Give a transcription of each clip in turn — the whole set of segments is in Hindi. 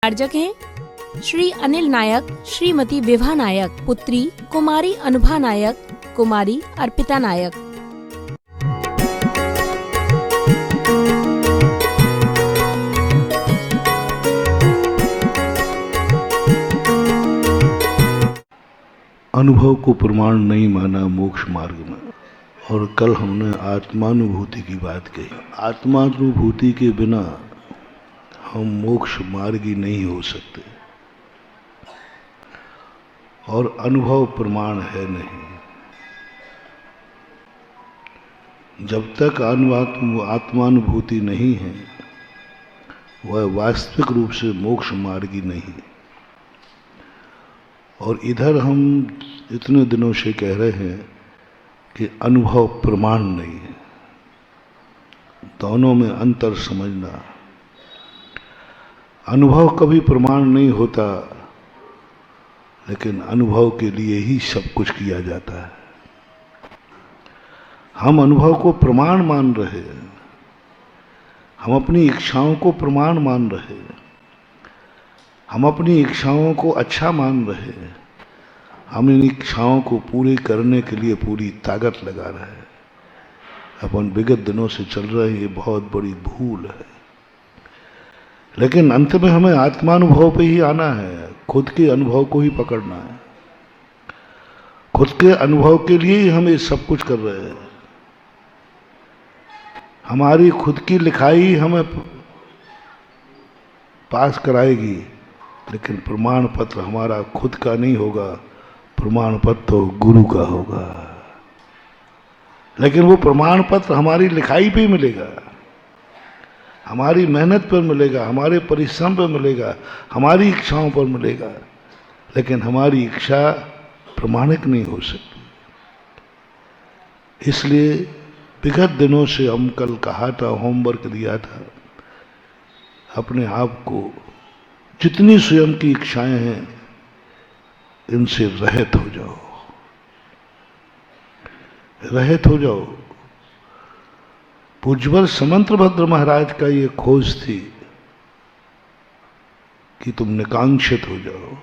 अर्जक हैं श्री अनिल नायक, श्रीमती विभा नायक, पुत्री कुमारी अनुभा नायक, कुमारी अर्पिता नायक। अनुभव को प्रमाण नहीं माना मोक्ष मार्ग में। और कल हमने आत्मानुभूति की बात कही। आत्मानुभूति के बिना हम मोक्ष मार्गी नहीं हो सकते और अनुभव प्रमाण है नहीं। जब तक आत्मानुभूति नहीं है वह वास्तविक रूप से मोक्ष मार्गी नहीं। और इधर हम इतने दिनों से कह रहे हैं कि अनुभव प्रमाण नहीं है। दोनों में अंतर समझना। अनुभव कभी प्रमाण नहीं होता, लेकिन अनुभव के लिए ही सब कुछ किया जाता है। हम अनुभव को प्रमाण मान रहे हैं, हम अपनी इच्छाओं को प्रमाण मान रहे हैं, हम अपनी इच्छाओं को अच्छा मान रहे हैं, हम इन इच्छाओं को पूरी करने के लिए पूरी ताकत लगा रहे हैं। अपन विगत दिनों से चल रहे हैं, ये बहुत बड़ी भूल है। लेकिन अंत में हमें आत्मानुभव पे ही आना है, खुद के अनुभव को ही पकड़ना है। खुद के अनुभव के लिए ही हम ये सब कुछ कर रहे हैं। हमारी खुद की लिखाई हमें पास कराएगी, लेकिन प्रमाण पत्र हमारा खुद का नहीं होगा, प्रमाण पत्र तो गुरु का होगा। लेकिन वो प्रमाण पत्र हमारी लिखाई पे मिलेगा, हमारी मेहनत पर मिलेगा, हमारे परिश्रम पर मिलेगा, हमारी इच्छाओं पर मिलेगा। लेकिन हमारी इच्छा प्रमाणिक नहीं हो सकती। इसलिए विगत दिनों से हम कल कहा था, होमवर्क दिया था, अपने आप को जितनी स्वयं की इच्छाएं हैं इनसे रहित हो जाओ, रहित हो जाओ। पूज्यवर समंतभद्र महाराज का ये खोज थी कि तुम निकांक्षित हो जाओ।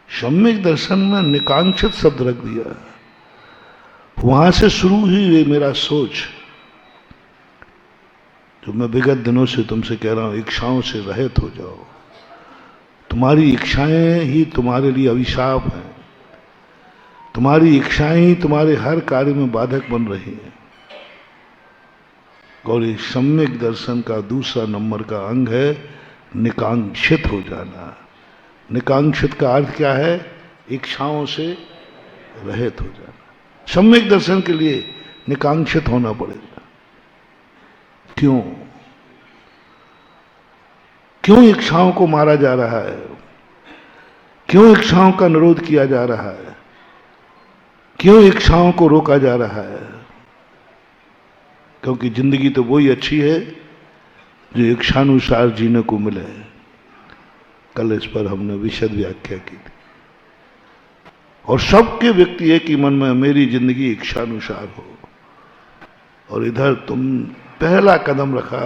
सम्यक दर्शन में निकांक्षित शब्द रख दिया। वहां से शुरू हुई ये मेरा सोच, जो मैं विगत दिनों से तुमसे कह रहा हूं, इच्छाओं से रहित हो जाओ। तुम्हारी इच्छाएं ही तुम्हारे लिए अभिशाप हैं, तुम्हारी इच्छाएं ही तुम्हारे हर कार्य में बाधक बन रही हैं। और ये सम्यक दर्शन का दूसरा नंबर का अंग है निकांक्षित हो जाना। निकांक्षित का अर्थ क्या है? इच्छाओं से रहित हो जाना। सम्यक दर्शन के लिए निकांक्षित होना पड़ेगा। क्यों? क्यों इच्छाओं को मारा जा रहा है? क्यों इच्छाओं का निरोध किया जा रहा है? क्यों इच्छाओं को रोका जा रहा है? क्योंकि जिंदगी तो वही अच्छी है जो इच्छानुसार जीने को मिले। कल इस पर हमने विशद व्याख्या की थी। और सबके व्यक्ति एक ही मन में, मेरी जिंदगी इच्छानुसार हो। और इधर तुम पहला कदम रखा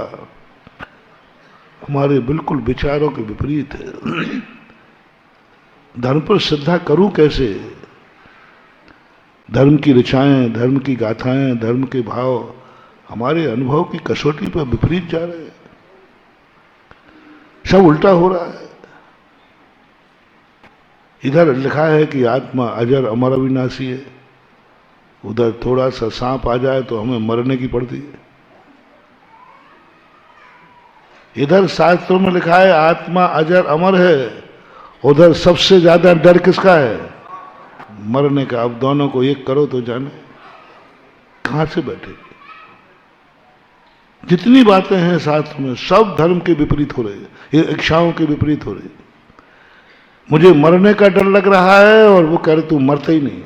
हमारे बिल्कुल विचारों के विपरीत है। धर्म पर श्रद्धा करूं कैसे? धर्म की ऋचाएं, धर्म की गाथाएं, धर्म के भाव हमारे अनुभव की कसौटी पर विपरीत जा रहे हैं। सब उल्टा हो रहा है। इधर लिखा है कि आत्मा अजर अमर अविनाशी है, उधर थोड़ा सा सांप आ जाए तो हमें मरने की पड़ती है। इधर शास्त्रों में लिखा है आत्मा अजर अमर है, उधर सबसे ज्यादा डर किसका है? मरने का। अब दोनों को एक करो तो जाने कहां से बैठे। जितनी बातें हैं शास्त्र में सब धर्म के विपरीत हो रहे हैं, ये इच्छाओं के विपरीत हो रहे हैं। मुझे मरने का डर लग रहा है और वो कह रहे तू मरता ही नहीं।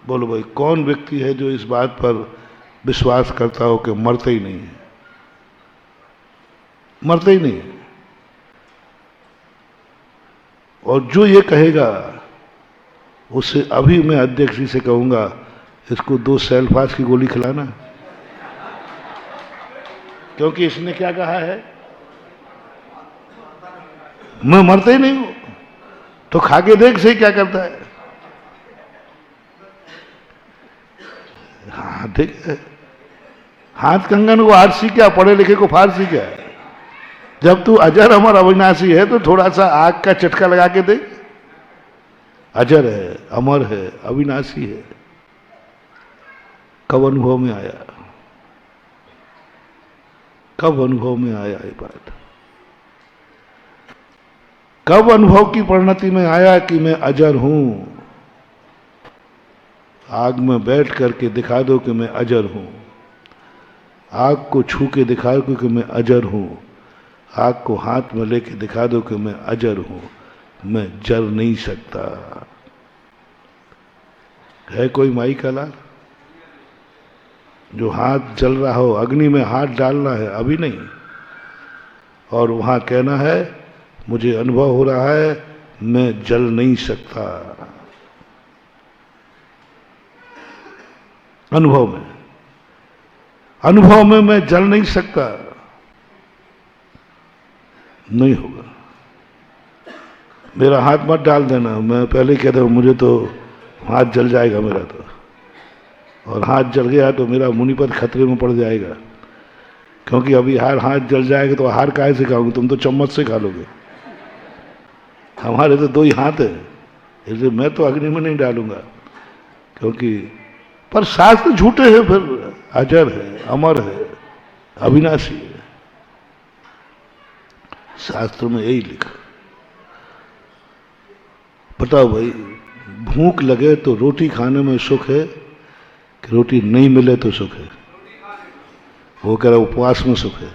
बोलो भाई, कौन व्यक्ति है जो इस बात पर विश्वास करता हो कि मरते ही नहीं है? मरते ही नहीं है। और जो ये कहेगा उसे अभी मैं अध्यक्ष जी से कहूंगा, इसको 2 सेल्फास की गोली खिलाना। क्योंकि इसने क्या कहा है, मैं मरता ही नहीं हूं। तो खा के देख सही क्या करता है। हाँ ठीक है, हाथ कंगन को आरसी क्या, पढ़े लिखे को फारसी क्या है। जब तू अजर अमर अविनाशी है तो थोड़ा सा आग का चटका लगा के देख। अजर है, अमर है, अविनाशी है। कब अनुभव में आया, कब अनुभव में आया ये बात, कब अनुभव की परिणति में आया कि मैं अजर हूं। आग में बैठ करके दिखा दो कि मैं अजर हूं, आग को छू के दिखा दो कि मैं अजर हूं, आग को हाथ में लेके दिखा दो कि मैं अजर हूं, मैं जर नहीं सकता। है कोई माई का लाल जो हाथ जल रहा हो, अग्नि में हाथ डालना है अभी नहीं, और वहां कहना है मुझे अनुभव हो रहा है मैं जल नहीं सकता। अनुभव में, अनुभव में मैं जल नहीं सकता, नहीं होगा। मेरा हाथ मत डाल देना, मैं पहले कहता हूं मुझे तो हाथ जल जाएगा मेरा तो, और हाथ जल गया तो मेरा मुनिपद खतरे में पड़ जाएगा। क्योंकि अभी हाथ जल जाएगा तो आहार काहे से खाओगे, तुम तो चम्मच से खा लोगे। हमारे तो 2 ही हाथ है, इसलिए मैं तो अग्नि में नहीं डालूंगा। क्योंकि पर शास्त्र झूठे हैं, फिर अजर है, अमर है, अविनाशी है। शास्त्र में यही लिखा। बताओ भाई, भूख लगे तो रोटी खाने में सुख है कि रोटी नहीं मिले तो सुख है? वो कह रहा उपवास में सुख है।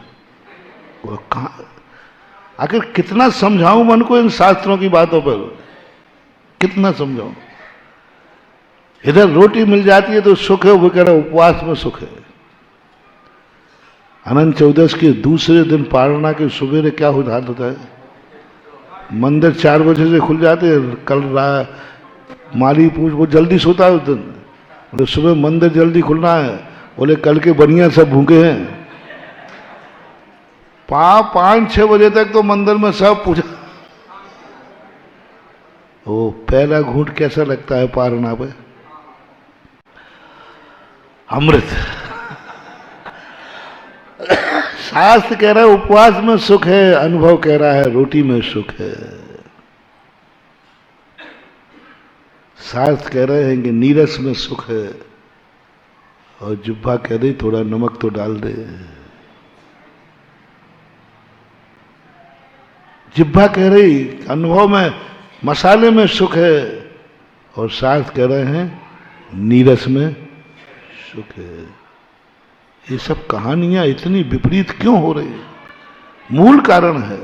वो कहाँ, आखिर कितना समझाऊं मन को इन शास्त्रों की बातों पर, कितना समझाऊं। इधर रोटी मिल जाती है तो सुख है, वो कह रहा उपवास में सुख है। अनंत चौदस के दूसरे दिन पारणा के सुबेरे क्या होता है, मंदिर 4 बजे से खुल जाते हैं। कल माली पूछ, वो जल्दी सोता है उस दिन, बोले सुबह मंदिर जल्दी खुलना है। बोले कल के बनिया सब भूखे हैं। 5-6 बजे तक तो मंदिर में सब पूजा। वो पहला घूंट कैसा लगता है पारणा पे, अमृत। शास्त्र कह रहा है उपवास में सुख है, अनुभव कह रहा है रोटी में सुख है। शास्त्र कह रहे हैं कि नीरस में सुख है, और जिह्वा कह दे थोड़ा नमक तो डाल दे। जिह्वा कह रही अनुभव में, मसाले में सुख है, और शास्त्र कह रहे हैं नीरस में सुख है। ये सब कहानियां इतनी विपरीत क्यों हो रही है? मूल कारण है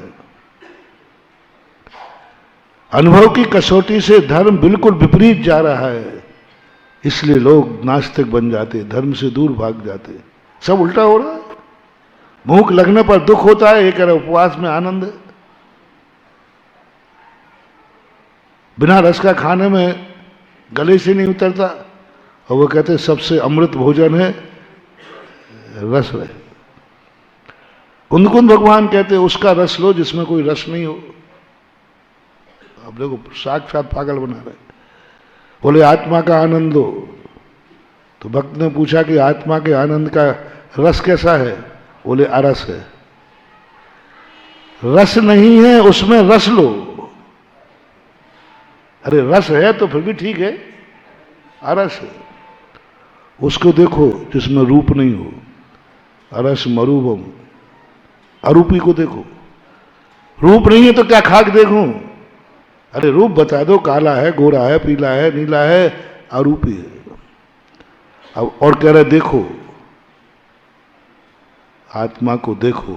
अनुभव की कसौटी से धर्म बिल्कुल विपरीत जा रहा है। इसलिए लोग नास्तिक बन जाते, धर्म से दूर भाग जाते। सब उल्टा हो रहा है। भूख लगने पर दुख होता है, ये कह रहे उपवास में आनंद है। बिना रस का खाने में गले से नहीं उतरता, और वो कहते सबसे अमृत भोजन है रस रहे। कुंद भगवान कहते उसका रस लो जिसमें कोई रस नहीं हो। अब देखो साक्षात पागल बना रहे। बोले आत्मा का आनंद लो, तो भक्त ने पूछा कि आत्मा के आनंद का रस कैसा है? बोले अरस है। रस नहीं है उसमें रस लो। अरे रस है तो फिर भी ठीक है, अरस है उसको देखो जिसमें रूप नहीं हो। अरस मरूपम, अरूपी को देखो। रूप नहीं है तो क्या खाक देखूं? अरे रूप बता दो, काला है, गोरा है, पीला है, नीला है, अरूपी है। अब और कह रहे देखो आत्मा को, देखो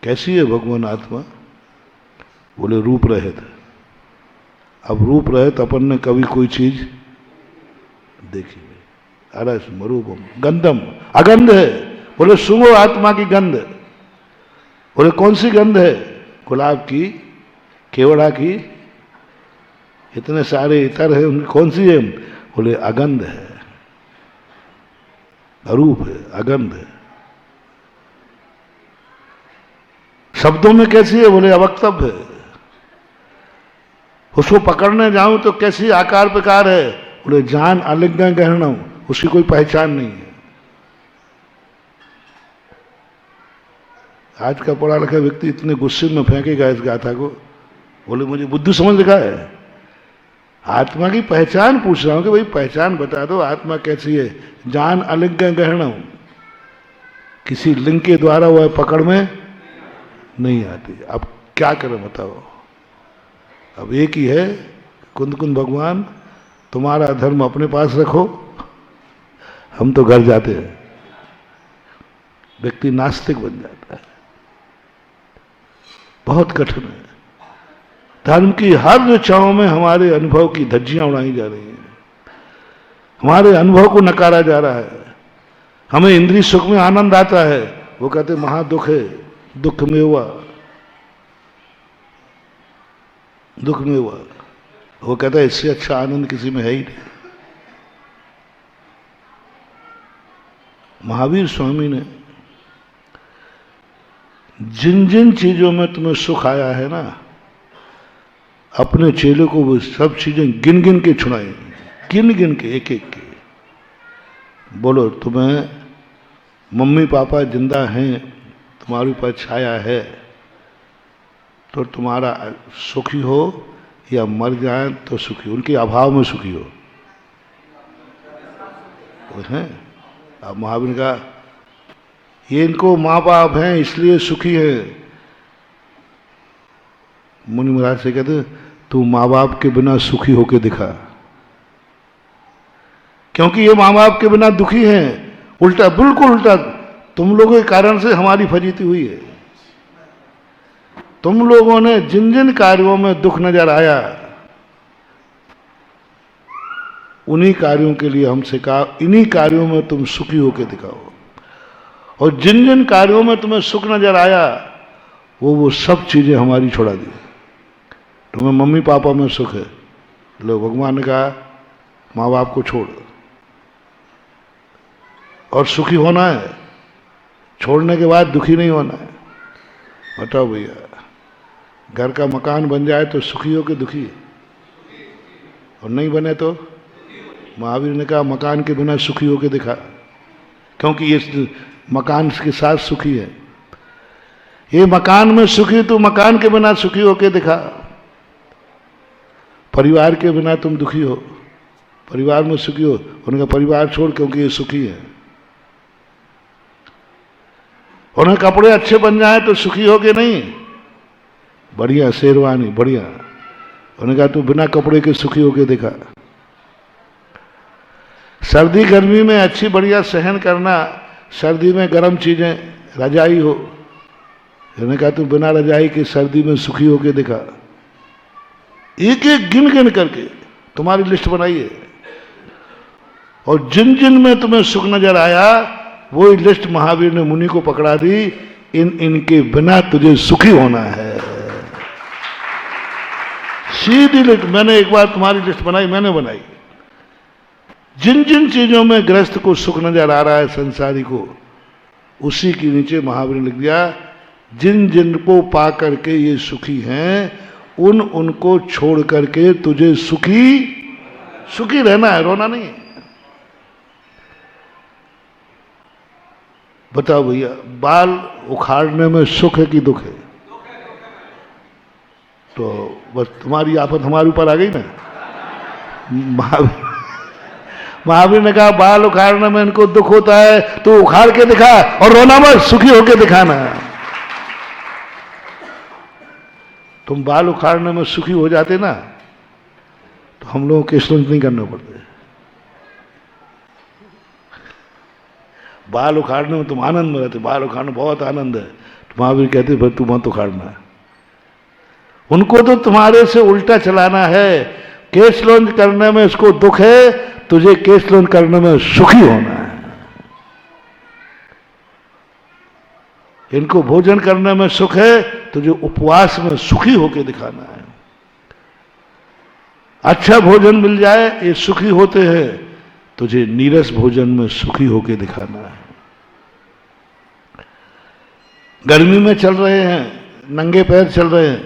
कैसी है भगवान आत्मा? बोले रूप रहित। अब रूप रहित अपन ने कभी कोई चीज देखी नहीं। अरस मरूपम गंधम, अगंध है। बोले सुंगो आत्मा की गंध। बोले कौन सी गंध है? गुलाब की, केवड़ा की, इतने सारे इतर है, उनकी कौन सी है? बोले अगंध है, अरूप है, अगंध है। शब्दों में कैसी है? बोले अवक्तव्य है। उसको पकड़ने जाऊं तो कैसी आकार प्रकार है? बोले जान अलिज्ञा गहनम, उसकी कोई पहचान नहीं है। आज का पढ़ा लिखा व्यक्ति इतने गुस्से में फेंकेगा इस गाथा को, बोले मुझे बुद्धू समझ रखा है। आत्मा की पहचान पूछ रहा हूं कि भाई पहचान बता दो, आत्मा कैसी है? जान अलिज्ञा गहनम, किसी लिंग के द्वारा वह पकड़ में नहीं आती। अब क्या करें बताओ? अब एक ही है, कुंद कुंद भगवान तुम्हारा धर्म अपने पास रखो, हम तो घर जाते हैं। व्यक्ति नास्तिक बन जाता है। बहुत कठिन है। धर्म की हर ऋचाओं में हमारे अनुभव की धज्जियां उड़ाई जा रही हैं, हमारे अनुभव को नकारा जा रहा है। हमें इंद्रिय सुख में आनंद आता है, वो कहते महादुख है, दुख में हुआ, दुख में हुआ। वो कहता है इससे अच्छा आनंद किसी में है ही नहीं। महावीर स्वामी ने जिन जिन चीजों में तुम्हें सुख आया है ना, अपने चेले को वो सब चीजें गिन गिन के छुड़ाई, गिन गिन के एक एक के। बोलो तुम्हें मम्मी पापा जिंदा हैं, तुम्हारे ऊपर छाया है, तो तुम्हारा सुखी हो या मर जाए तो सुखी, उनके अभाव में सुखी हो। हैं अब महावीर का ये इनको माँ बाप हैं इसलिए सुखी है। मुनि महाराज से कहते तू माँ बाप के बिना सुखी होके दिखा, क्योंकि ये माँ बाप के बिना दुखी हैं। उल्टा, बिल्कुल उल्टा, तुम लोगों के कारण से हमारी फजीती हुई है। तुम लोगों ने जिन जिन कार्यों में दुख नजर आया, उन्हीं कार्यों के लिए हमसे कहा इन्हीं कार्यों में तुम सुखी होकर दिखाओ, और जिन जिन कार्यों में तुम्हें सुख नजर आया वो सब चीजें हमारी छोड़ा दी। तुम्हें मम्मी पापा में सुख है, लो भगवान ने कहा माँ बाप को छोड़, और सुखी होना है, छोड़ने के बाद दुखी नहीं होना है। बताओ भैया, घर का मकान बन जाए तो सुखी हो के दुखी, और नहीं बने तो? महावीर ने कहा मकान के बिना सुखी होके दिखा, क्योंकि ये मकान के साथ सुखी है। ये मकान में सुखी, तो मकान के बिना सुखी होके दिखा। परिवार के बिना तुम दुखी हो, परिवार में सुखी हो, उनका परिवार छोड़, क्योंकि ये सुखी है। उन्हें कपड़े अच्छे बन जाए तो सुखी हो के नहीं, बढ़िया शेरवानी बढ़िया, उन्होंने कहा तू बिना कपड़े के सुखी होके देखा। सर्दी गर्मी में अच्छी बढ़िया सहन करना, सर्दी में गर्म चीजें, रजाई हो, उन्होंने कहा तू बिना रजाई के सर्दी में सुखी होके देखा। एक एक गिन गिन करके तुम्हारी लिस्ट बनाई है, और जिन जिन में तुम्हें सुख नजर आया वही लिस्ट महावीर ने मुनि को पकड़ा दी, इनके बिना तुझे सुखी होना है। सीधी लिस्ट, मैंने एक बार तुम्हारी लिस्ट बनाई, मैंने बनाई। जिन जिन चीजों में गृहस्थ को सुख नजर आ रहा है संसारी को, उसी के नीचे महावीर ने लिख दिया जिन जिन को पा करके ये सुखी हैं, उनको छोड़ करके तुझे सुखी रहना है, रोना नहीं। बताओ भैया, बाल उखाड़ने में सुख है कि दुख है? तो बस तुम्हारी आफत हमारे ऊपर आ गई ना। महावीर ने कहा बाल उखाड़ने में इनको दुख होता है, तो उखाड़ के दिखा, और रोना मत, सुखी होके दिखाना। तुम बाल उखाड़ने में सुखी हो जाते ना, तो हम लोगों को केस नहीं करने पड़ते। बाल उखाड़ने में तुम आनंद में रहते, बाल उखाड़ने बहुत आनंद है, तो महावीर कहते भाई तू मत उखाड़ना। उनको तो तुम्हारे से उल्टा चलाना है। केस लॉन्च करने में इसको दुख है, तुझे केस लॉन्च करने में सुखी होना है। इनको भोजन करने में सुख है, तुझे उपवास में सुखी होकर दिखाना है। अच्छा भोजन मिल जाए, ये सुखी होते हैं, तुझे नीरस भोजन में सुखी होकर दिखाना है। गर्मी में चल रहे हैं, नंगे पैर चल रहे हैं,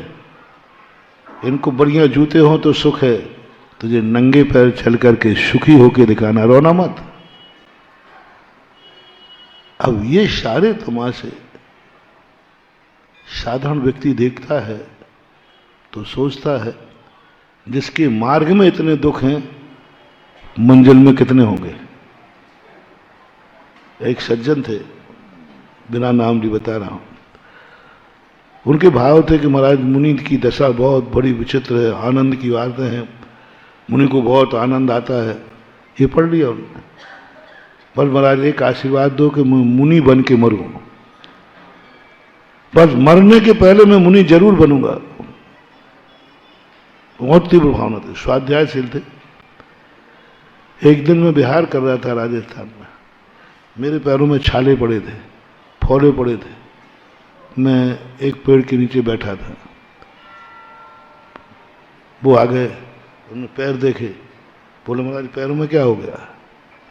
इनको बढ़िया जूते हों तो सुख है, तुझे नंगे पैर चल करके सुखी होके दिखाना, रोना मत। अब ये सारे तमाशे साधारण व्यक्ति देखता है तो सोचता है जिसके मार्ग में इतने दुख हैं मंजिल में कितने होंगे। एक सज्जन थे, बिना नाम भी बता रहा हूं, उनके भाव थे कि महाराज मुनि की दशा बहुत बड़ी विचित्र है, आनंद की बातें हैं, मुनि को बहुत आनंद आता है। ये पढ़ लिया उन्होंने, बस महाराज एक आशीर्वाद दो कि मैं मुनि बन के मरूं, बस मरने के पहले मैं मुनि जरूर बनूंगा। बहुत तीव्र भावना थे, स्वाध्यायशील थे। एक दिन मैं बिहार कर रहा था राजस्थान में, मेरे पैरों में छाले पड़े थे, फोड़े पड़े थे। मैं एक पेड़ के नीचे बैठा था, वो आ गए, उन्होंने पैर देखे, बोले महाराज पैरों में क्या हो गया?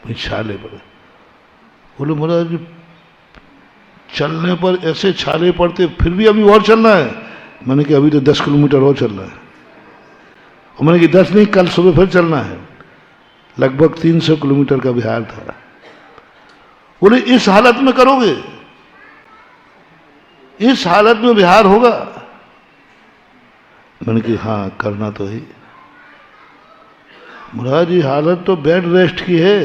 भाई छाले पड़े। बोले महाराज चलने पर ऐसे छाले पड़ते, फिर भी अभी और चलना है? मैंने कहा अभी तो 10 किलोमीटर और चलना है। और मैंने कहा 10 नहीं, कल सुबह फिर चलना है। लगभग 300 किलोमीटर का बिहार था। बोले इस हालत में करोगे? इस हालत में बिहार होगा? मैंने कहा हाँ करना तो ही। महाराज ये हालत तो बेड रेस्ट की है।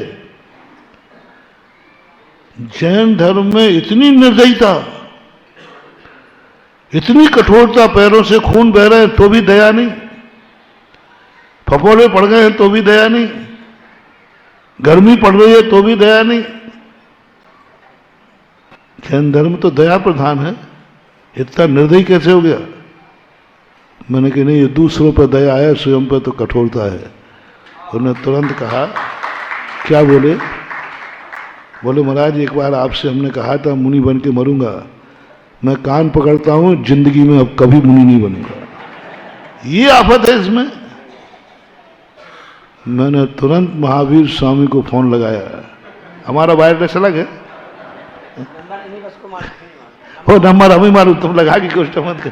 जैन धर्म में इतनी निर्दयता, इतनी कठोरता, पैरों से खून बह रहे हैं तो भी दया नहीं, फफोले पड़ गए हैं तो भी दया नहीं, गर्मी पड़ रही है तो भी दया नहीं। जैन धर्म तो दया प्रधान है, इतना निर्दयी कैसे हो गया? मैंने कहा नहीं, ये दूसरों पर दया है, स्वयं पर तो कठोरता है। उन्होंने तुरंत कहा, क्या बोले? बोले महाराज एक बार आपसे हमने कहा था मुनि बन के मरूंगा, मैं कान पकड़ता हूं, जिंदगी में अब कभी मुनि नहीं बनूंगा। ये आफत है इसमें। मैंने तुरंत महावीर स्वामी को फोन लगाया, हमारा वायरलेस अलग है, वो नंबर हम ही मालूम, तुम लगा के कोशिश मत कर।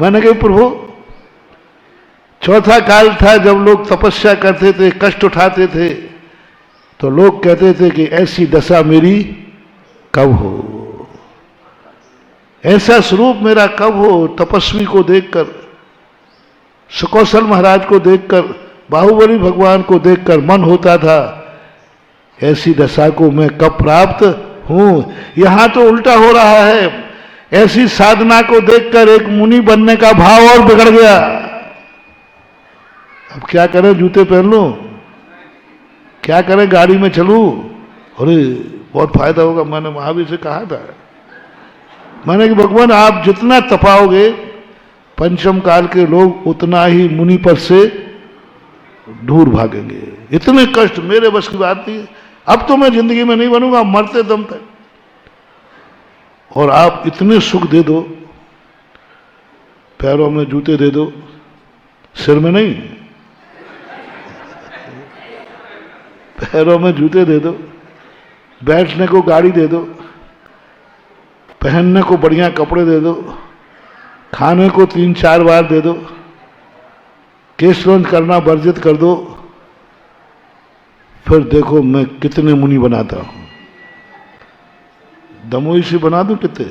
मैंने कहा प्रभु, चौथा काल था जब लोग तपस्या करते थे, कष्ट उठाते थे, तो लोग कहते थे कि ऐसी दशा मेरी कब हो, ऐसा स्वरूप मेरा कब हो। तपस्वी को देखकर, सुकौशल महाराज को देखकर, बाहुबली भगवान को देखकर मन होता था ऐसी दशा को मैं कब प्राप्त हूं। यहां तो उल्टा हो रहा है, ऐसी साधना को देखकर एक मुनि बनने का भाव और बिगड़ गया। अब क्या करें, जूते पहन लूं, क्या करें, गाड़ी में चलूं? अरे बहुत फायदा होगा। मैंने महावीर से कहा था, मैंने कि भगवान आप जितना तपाओगे पंचम काल के लोग उतना ही मुनि पद से दूर भागेंगे। इतने कष्ट मेरे बस की बात नहीं, अब तो मैं जिंदगी में नहीं बनूंगा, मरते दम तक। और आप इतने सुख दे दो, पैरों में जूते दे दो, सिर में नहीं, पैरों में जूते दे दो, बैठने को गाड़ी दे दो, पहनने को बढ़िया कपड़े दे दो, खाने को 3-4 बार दे दो, केश रंज करना वर्जित कर दो, फिर देखो मैं कितने मुनि बनाता हूं। दमोई से बना दूं कितने?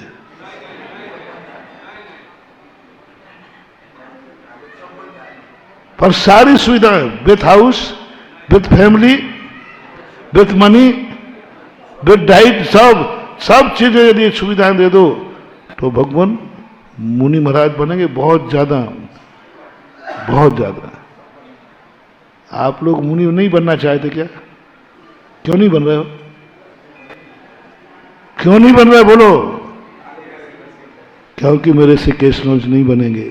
पर सारी सुविधाएं with house, with family, with money, with diet, सब चीजें यदि सुविधाएं दे दो तो भगवान मुनि महाराज बनेंगे। बहुत ज्यादा, बहुत ज्यादा। आप लोग मुनि नहीं बनना चाहते क्या? क्यों नहीं बन रहे हो? क्यों नहीं बन रहे बोलो? क्योंकि मेरे से केश नोज नहीं बनेंगे।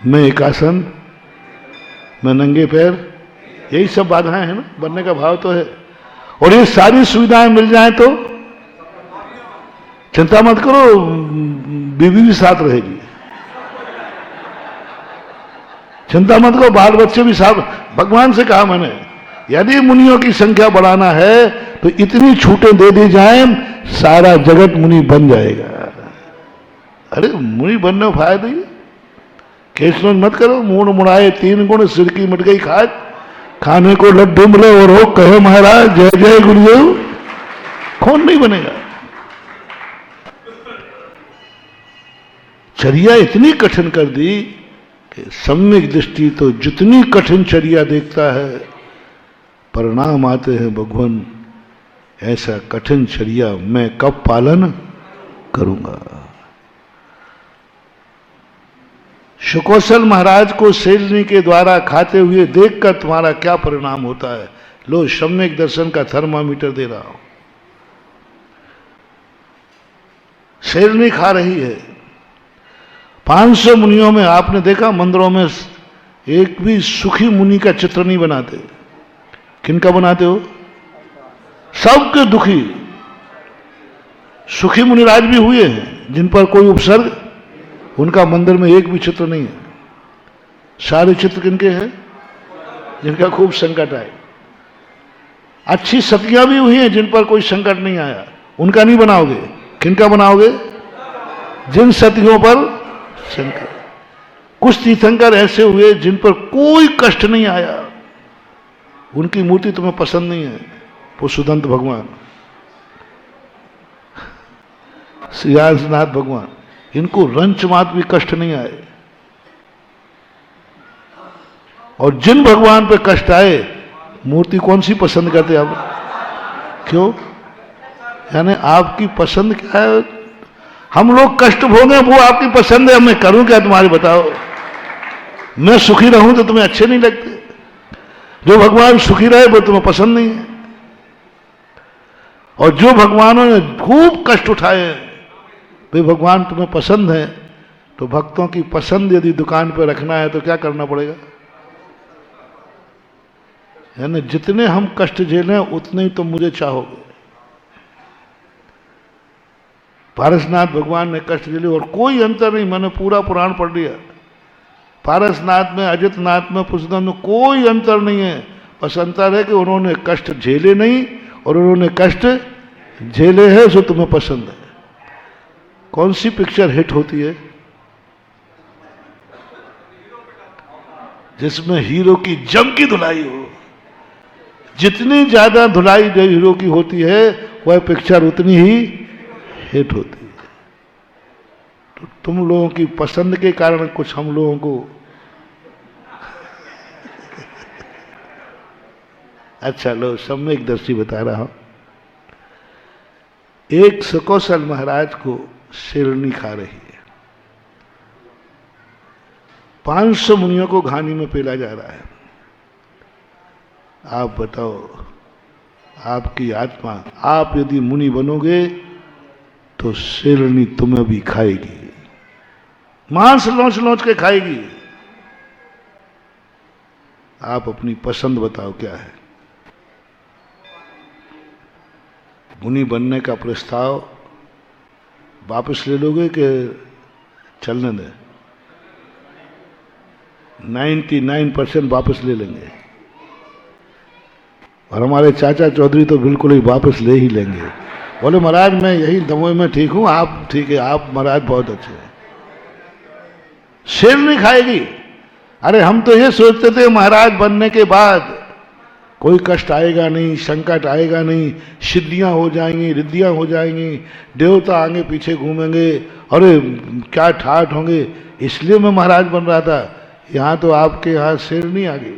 मैं एक आसन, मैं नंगे पैर, यही सब बाधाएं हैं ना, बनने का भाव तो है। और ये सारी सुविधाएं मिल जाएं तो चिंता मत करो, बीवी भी साथ रहेगी, चिंता मत करो, बाल बच्चे भी साथ। भगवान से कहा मैंने, यदि मुनियों की संख्या बढ़ाना है तो इतनी छूटें दे दी जाएं, सारा जगत मुनि बन जाएगा। अरे मुनि बनने में फायदा ही, केसवन मत करो। मूड मुड़ाए 3 गुण, सिर की मिट गई खाज, खाने को लड्डू मिले और हो कहे महाराज जय जय गुरुदेव, कौन नहीं बनेगा। चर्या इतनी कठिन कर दी कि सम्यक दृष्टि तो जितनी कठिन चर्या देखता है परिणाम आते हैं भगवान, ऐसा कठिन चर्या मैं कब पालन करूंगा। शुकौशल महाराज को शेरनी के द्वारा खाते हुए देखकर तुम्हारा क्या परिणाम होता है। लो सम्यक दर्शन का थर्मामीटर दे रहा हूं। शेरनी खा रही है। 500 मुनियों में आपने देखा मंदिरों में एक भी सुखी मुनि का चित्र नहीं बनाते। किनका बनाते हो? सबके दुखी। सुखी मुनिराज भी हुए हैं जिन पर कोई उपसर्ग, उनका मंदिर में एक भी चित्र नहीं है। सारे चित्र किनके हैं? जिनका खूब संकट आए। अच्छी सतियां भी हुई हैं जिन पर कोई संकट नहीं आया, उनका नहीं बनाओगे। किनका बनाओगे? जिन सतियों पर संकट। कुछ तीर्थंकर ऐसे हुए जिन पर कोई कष्ट नहीं आया, उनकी मूर्ति तुम्हें पसंद नहीं है। वो सुदंत भगवान, श्रीनाथ भगवान, इनको रंच मात भी कष्ट नहीं आए। और जिन भगवान पे कष्ट आए, मूर्ति कौन सी पसंद करते आप? क्यों? यानी आपकी पसंद क्या है? हम लोग कष्ट भोगे, वो आपकी पसंद है। मैं करूं क्या तुम्हारे, बताओ। मैं सुखी रहूं तो तुम्हें अच्छे नहीं लगते। जो भगवान सुखी रहे वो तुम्हें पसंद नहीं है। और जो भगवानों ने खूब कष्ट उठाए वे भगवान तुम्हें पसंद है। तो भक्तों की पसंद यदि दुकान पर रखना है तो क्या करना पड़ेगा? यानी जितने हम कष्ट झेलें उतने ही तुम मुझे चाहोगे। पारसनाथ भगवान ने कष्ट झेले और कोई अंतर नहीं। मैंने पूरा पुराण पढ़ लिया। पारसनाथ में, अजितनाथ में, पुष्पनाथ में कोई अंतर नहीं है। बस अंतर है कि उन्होंने कष्ट झेले नहीं और उन्होंने कष्ट झेले हैं जो तुम्हें पसंद है। कौन सी पिक्चर हिट होती है? जिसमें हीरो की जम की धुलाई हो। जितनी ज्यादा धुलाई जो हीरो की होती है वह पिक्चर उतनी ही हिट होती है। तो तुम लोगों की पसंद के कारण कुछ हम लोगों को अच्छा लो सम्यक दर्शी बता रहा हूं। एक सुकौशल महाराज को शेरनी खा रही है। 500 मुनियों को घानी में पेला जा रहा है। आप बताओ, आपकी आत्मा, आप यदि मुनि बनोगे तो शेरनी तुम्हें भी खाएगी, मांस लौच लौच के खाएगी। आप अपनी पसंद बताओ क्या है? मुनि बनने का प्रस्ताव वापस ले लोगे कि चलने दें? 99% वापस ले लेंगे। और हमारे चाचा चौधरी तो बिल्कुल ही वापस ले ही लेंगे। बोले महाराज मैं यही दमोह में ठीक हूं, आप ठीक है, आप महाराज बहुत अच्छे हैं। शेरनी खाएगी। अरे हम तो ये सोचते थे महाराज बनने के बाद कोई कष्ट आएगा नहीं, संकट आएगा नहीं, सिद्धियां हो जाएंगी, रिद्धियां हो जाएंगी, देवता आगे पीछे घूमेंगे, अरे क्या ठाठ होंगे, इसलिए मैं महाराज बन रहा था। यहां तो आपके यहां शेरनी आ गई।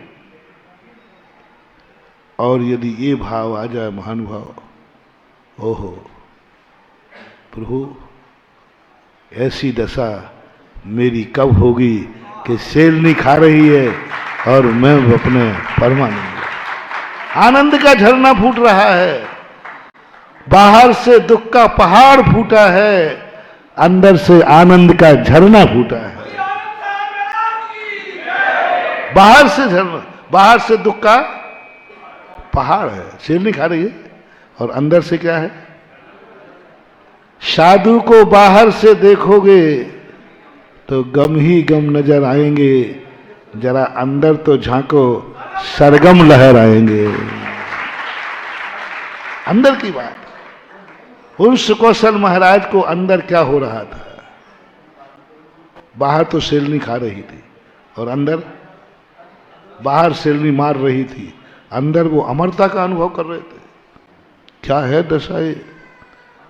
और यदि ये भाव आ जाए महानुभाव, ओहो प्रभु ऐसी दशा मेरी कब होगी कि शेरनी खा रही है और मैं अपने परमानंद। आनंद का झरना फूट रहा है। बाहर से दुख का पहाड़ फूटा है, अंदर से आनंद का झरना फूटा है। बाहर से झरना, बाहर से दुख का पहाड़ है, शेरनी खा रही है, और अंदर से क्या है? साधु को बाहर से देखोगे तो गम ही गम नजर आएंगे, जरा अंदर तो झांको, सरगम लहर आएंगे। अंदर की बात। उन सुकौशल महाराज को अंदर क्या हो रहा था? बाहर तो शेरनी खा रही थी और अंदर, बाहर शेरनी मार रही थी, अंदर वो अमरता का अनुभव कर रहे थे। क्या है दशा ये,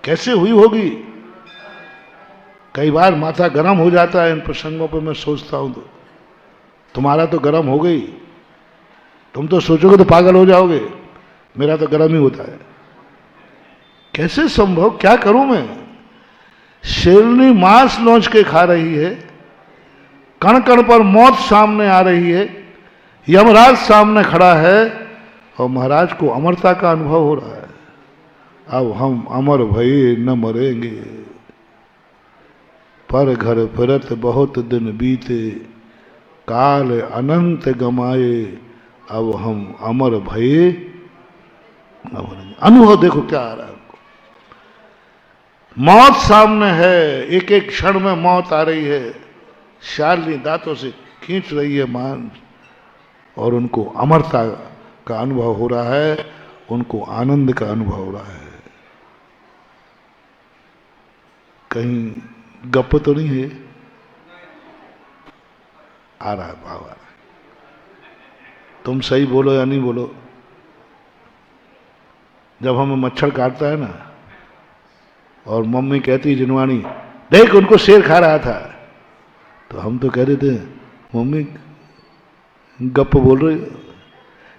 कैसे हुई होगी? कई बार माथा गर्म हो जाता है इन प्रसंगों पर मैं सोचता हूं तो। तुम्हारा तो गर्म हो गई, तुम तो सोचोगे तो पागल हो जाओगे, मेरा तो गर्म ही होता है। कैसे संभव, क्या करूं मैं? शेरनी मांस नोच के खा रही है, कण कण पर मौत सामने आ रही है, यमराज सामने खड़ा है और महाराज को अमरता का अनुभव हो रहा है। अब हम अमर भये न मरेंगे, पर घर फिरत बहुत दिन बीते, काल अनंत गमाए, अब हम अमर भये न मरेंगे। अनुभव देखो क्या आ रहा है। मौत सामने है, एक एक क्षण में मौत आ रही है, शालिनी दांतों से खींच रही है मांस, और उनको अमरता का अनुभव हो रहा है, उनको आनंद का अनुभव हो रहा है। कहीं गप तो नहीं है? आ रहा है भाव, आ रहा है। तुम सही बोलो या नहीं बोलो, जब हमें मच्छर काटता है ना और मम्मी कहती है जिनवानी, देख उनको शेर खा रहा था, तो हम तो कह देते हैं मम्मी गप बोल रही हो।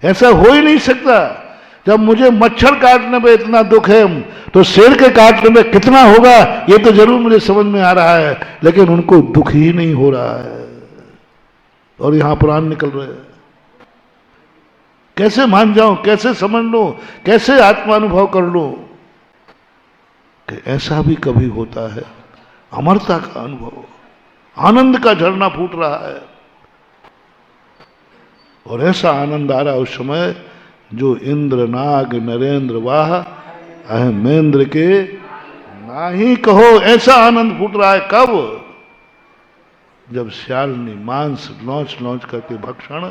ऐसा हो ही नहीं सकता। जब मुझे मच्छर काटने में इतना दुख है तो शेर के काटने में कितना होगा ये तो जरूर मुझे समझ में आ रहा है, लेकिन उनको दुख ही नहीं हो रहा है और यहां प्राण निकल रहे हैं। कैसे मान जाऊं, कैसे समझ लो, कैसे आत्मानुभव कर लो कि ऐसा भी कभी होता है। अमरता का अनुभव, आनंद का झरना फूट रहा है, और ऐसा आनंद आ रहा है उस समय जो इंद्र नाग नरेंद्र वाह अहमेंद्र के नाही कहो, ऐसा आनंद फूट रहा है। कब? जब श्यालनी मांस लौच लौच करके भक्षण।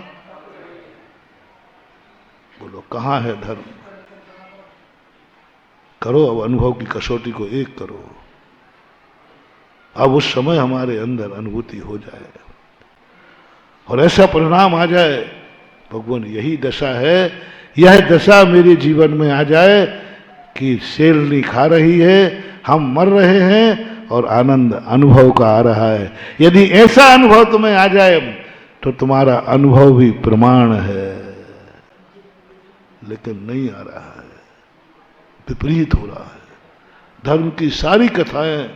बोलो कहां है धर्म? करो अब अनुभव की कसौटी को एक करो, अब उस समय हमारे अंदर अनुभूति हो जाए और ऐसा परिणाम आ जाए, भगवान यही दशा है, यह दशा मेरे जीवन में आ जाए कि शेरनी खा रही है, हम मर रहे हैं और आनंद अनुभव का आ रहा है। यदि ऐसा अनुभव तुम्हें आ जाए तो तुम्हारा अनुभव भी प्रमाण है, लेकिन नहीं आ रहा है, विपरीत हो रहा है। धर्म की सारी कथाएं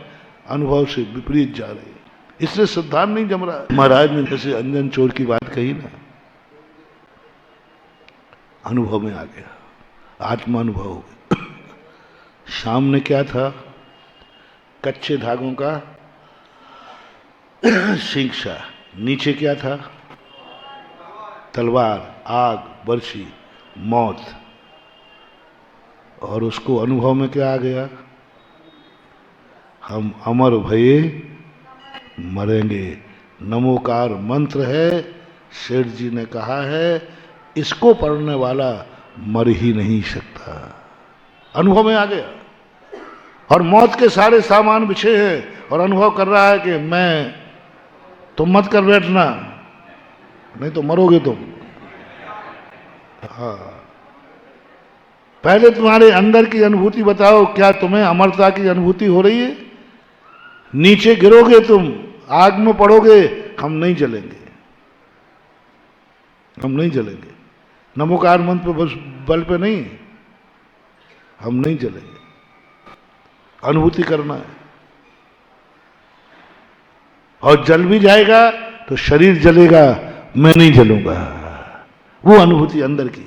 अनुभव से विपरीत जा रही है, इसलिए सिद्धांत नहीं जम रहा है। महाराज ने जैसे अंजन चोर की बात कही ना, अनुभव में आ गया, आत्मानुभव हो गया। सामने क्या था? कच्चे धागों का शिक्षा, नीचे क्या था? तलवार, आग, बर्छी, मौत। और उसको अनुभव में क्या आ गया? हम अमर भये मरेंगे। नमोकार मंत्र है, शेठ जी ने कहा है, इसको पढ़ने वाला मर ही नहीं सकता। अनुभव में आ गया और मौत के सारे सामान बिछे हैं और अनुभव कर रहा है कि मैं, तुम मत कर बैठना नहीं तो मरोगे तुम। हाँ, पहले तुम्हारे अंदर की अनुभूति बताओ, क्या तुम्हें अमरता की अनुभूति हो रही है? नीचे गिरोगे तुम, आग में पड़ोगे, हम नहीं जलेंगे, हम नहीं जलेंगे। नमोकार मंत्र पे बस बल पे नहीं, हम नहीं जलेंगे। अनुभूति करना है, और जल भी जाएगा तो शरीर जलेगा, मैं नहीं जलूंगा। वो अनुभूति अंदर की,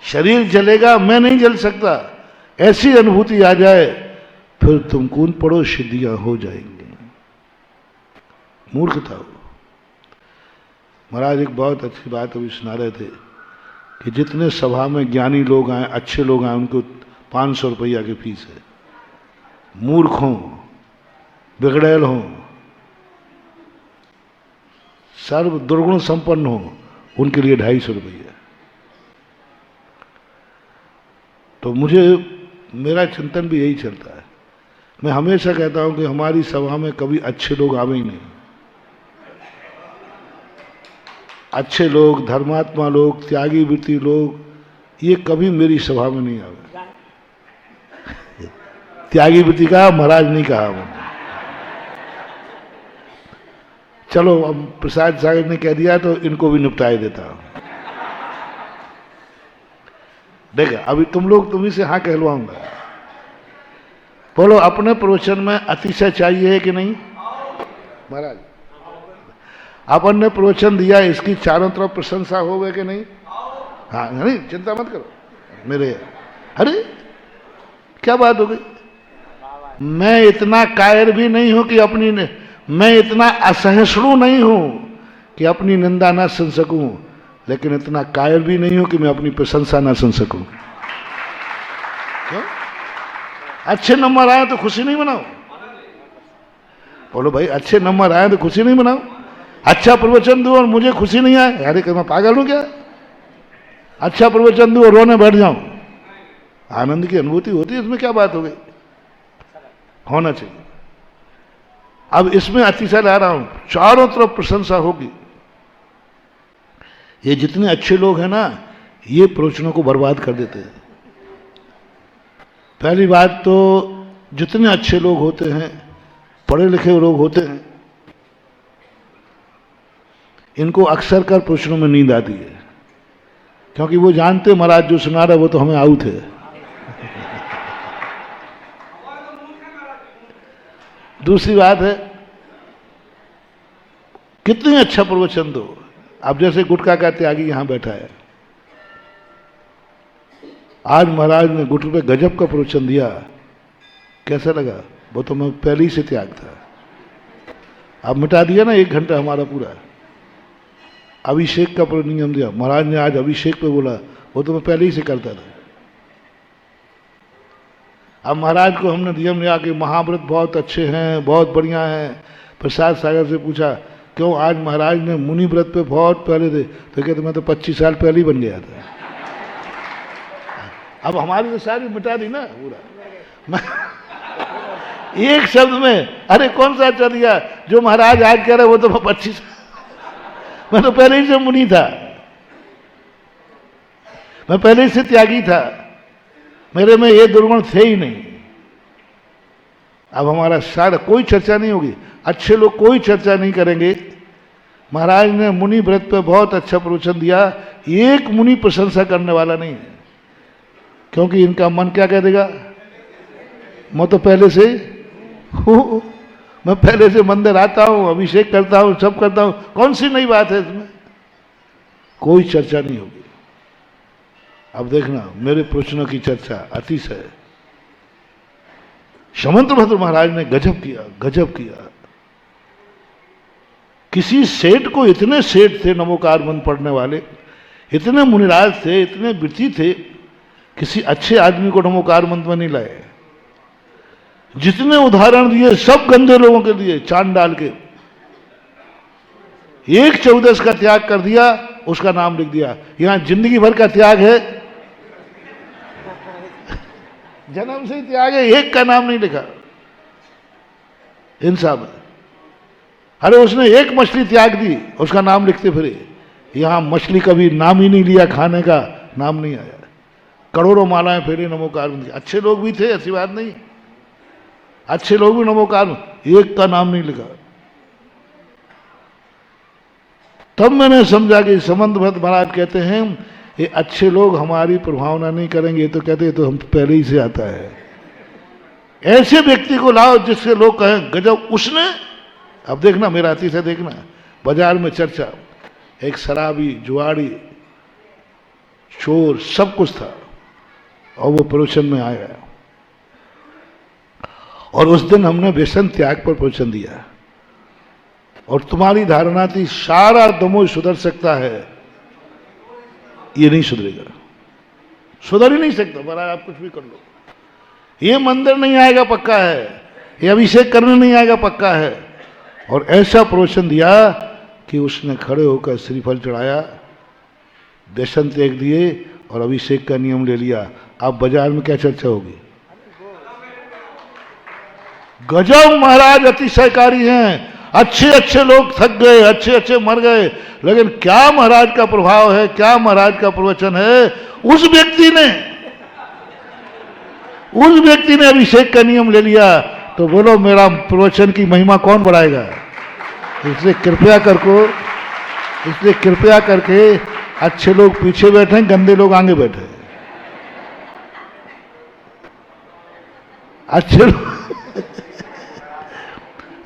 शरीर जलेगा मैं नहीं जल सकता, ऐसी अनुभूति आ जाए, फिर तुम कूद पड़ो, सिद्धियां हो जाएंगी। मूर्खता हो। महाराज एक बहुत अच्छी बात अभी सुना रहे थे कि जितने सभा में ज्ञानी लोग आए, अच्छे लोग आए, उनको 500 रुपया की फीस है। मूर्ख हों, बिगड़ैल हों, सर्व दुर्गुण संपन्न हों, उनके लिए 250 रुपया। तो मुझे, मेरा चिंतन भी यही चलता है। मैं हमेशा कहता हूं कि हमारी सभा में कभी अच्छे लोग आवे ही नहीं, अच्छे लोग, धर्मात्मा लोग, त्यागी वृत्ति लोग, ये कभी मेरी सभा में नहीं आवे। त्यागी वृत्ति कहा, महाराज नहीं कहा मैंने। चलो अब प्रसाद सागर ने कह दिया तो इनको भी निपटाए देता हूं। देखा, अभी तुम ही से हाँ कहलवाऊंगा। बोलो, अपने प्रवचन में अतिशय चाहिए है कि नहीं? महाराज, अपन ने प्रवचन दिया, इसकी चारों तरफ प्रशंसा हो गए कि नहीं? हाँ, नहीं, चिंता मत करो मेरे। अरे क्या बात हो गई? मैं इतना कायर भी नहीं हूं कि मैं इतना असहिष्णु नहीं हूं कि अपनी निंदा ना सुन सकूं, लेकिन इतना कायर भी नहीं हूं कि मैं अपनी प्रशंसा ना सुन सकूं। क्यों? अच्छे नंबर आए तो खुशी नहीं मनाओ? बोलो भाई, अच्छे नंबर आए तो खुशी नहीं मनाओ? अच्छा प्रवचन दो और मुझे खुशी नहीं आए, अरे क्या मैं पागल हूं क्या? अच्छा प्रवचन दो और रोने बैठ जाऊं, आनंद की अनुभूति होती है, इसमें क्या बात हो गई? होना चाहिए। अब इसमें अतिशय ला रहा हूं, चारों तरफ प्रशंसा होगी। ये जितने अच्छे लोग हैं ना, ये प्रवचनों को बर्बाद कर देते हैं। पहली बात तो जितने अच्छे लोग होते हैं, पढ़े लिखे लोग होते हैं, इनको अक्सर कर प्रवचनों में नींद आती है, क्योंकि वो जानते महाराज जो सुना रहा वो तो हमें आउट है। दूसरी बात है, कितनी अच्छा प्रवचन दो। अब जैसे गुटखा का त्यागी यहां बैठा है, आज महाराज ने गुटखा पे गजब का प्रवचन दिया, कैसा लगा? वो तो मैं पहले ही से त्याग था, अब मिटा दिया ना 1 घंटा हमारा पूरा। अभिषेक का नियम दिया महाराज ने, आज अभिषेक पे बोला, वो तो मैं पहले ही से करता था। अब महाराज को हमने नियम दिया कि महाव्रत बहुत अच्छे हैं, बहुत बढ़िया हैं। प्रसाद सागर से पूछा, क्यों? आज महाराज ने मुनि व्रत पे बहुत पहले थे, तो कहते मैं तो 25 साल पहले ही बन गया था। अब हमारी तो सारी मिटा दी ना पूरा। एक शब्द में, अरे कौन सा चल गया जो महाराज आज कह रहे वो तो मैं 25, मैं तो पहले ही से मुनि था, मैं पहले ही से त्यागी था, मेरे में ये दुर्गुण थे ही नहीं। अब हमारा सारा कोई चर्चा नहीं होगी, अच्छे लोग कोई चर्चा नहीं करेंगे। महाराज ने मुनि व्रत पे बहुत अच्छा प्रवचन दिया, एक मुनि प्रशंसा करने वाला नहीं है, क्योंकि इनका मन क्या कह देगा? मैं तो पहले से हूं, मैं पहले से मंदिर आता हूं, अभिषेक करता हूं, सब करता हूं, कौन सी नई बात है इसमें? कोई चर्चा नहीं होगी। अब देखना, मेरे प्रवचनों की चर्चा अतिशय। समंत भद्र महाराज ने गजब किया, गजब किया। किसी सेठ को, इतने सेठ थे नमोकार मंत्र पढ़ने वाले, इतने मुनिराज थे, इतने वृत्ति थे, किसी अच्छे आदमी को नमोकार मंत्र में नहीं लाए। जितने उदाहरण दिए सब गंदे लोगों के दिए, चांद डाल के। एक 14 का त्याग कर दिया, उसका नाम लिख दिया। यहां जिंदगी भर का त्याग है, जन्म से ही त्याग है, एक का नाम नहीं लिखा इन सब। अरे उसने एक मछली त्याग दी, उसका नाम लिखते फिरे। यहां मछली कभी नाम ही नहीं लिया, खाने का नाम नहीं आया। करोड़ों मालाएं फेरे नमोकार मंत्र। अच्छे लोग भी थे, ऐसी बात नहीं, अच्छे लोग भी नमोकार, एक का नाम नहीं लिखा। तब मैंने समझा कि समंत भट्ट महाराज कहते हैं ये अच्छे लोग हमारी प्रभावना नहीं करेंगे, तो कहते हैं तो हम पहले ही से आता है। ऐसे व्यक्ति को लाओ जिससे लोग कहें गजब उसने। अब देखना, मेरा अति से देखना, बाजार में चर्चा, एक शराबी, जुआड़ी, चोर, सब कुछ था, और वो प्रवचन में आया। और उस दिन हमने व्यसन त्याग पर प्रवचन दिया, और तुम्हारी धारणा थी सारा दमोह सुधर सकता है, ये नहीं सुधरेगा, सुधर ही नहीं सकता। महाराज आप कुछ भी कर लो, ये मंदिर नहीं आएगा पक्का है, ये अभिषेक करने नहीं आएगा पक्का है। और ऐसा प्रवचन दिया कि उसने खड़े होकर श्रीफल चढ़ाया, व्यसन त्याग दिए और अभिषेक का नियम ले लिया। अब बाजार में क्या चर्चा होगी? गजब महाराज अतिशयकारी हैं, अच्छे अच्छे लोग थक गए, अच्छे अच्छे मर गए, लेकिन क्या महाराज का प्रभाव है, क्या महाराज का प्रवचन है। उस व्यक्ति ने अभिषेक का नियम ले लिया, तो बोलो मेरा प्रवचन की महिमा कौन बढ़ाएगा। इसलिए कृपया करके अच्छे लोग पीछे बैठे, गंदे लोग आगे बैठे। अच्छे लोग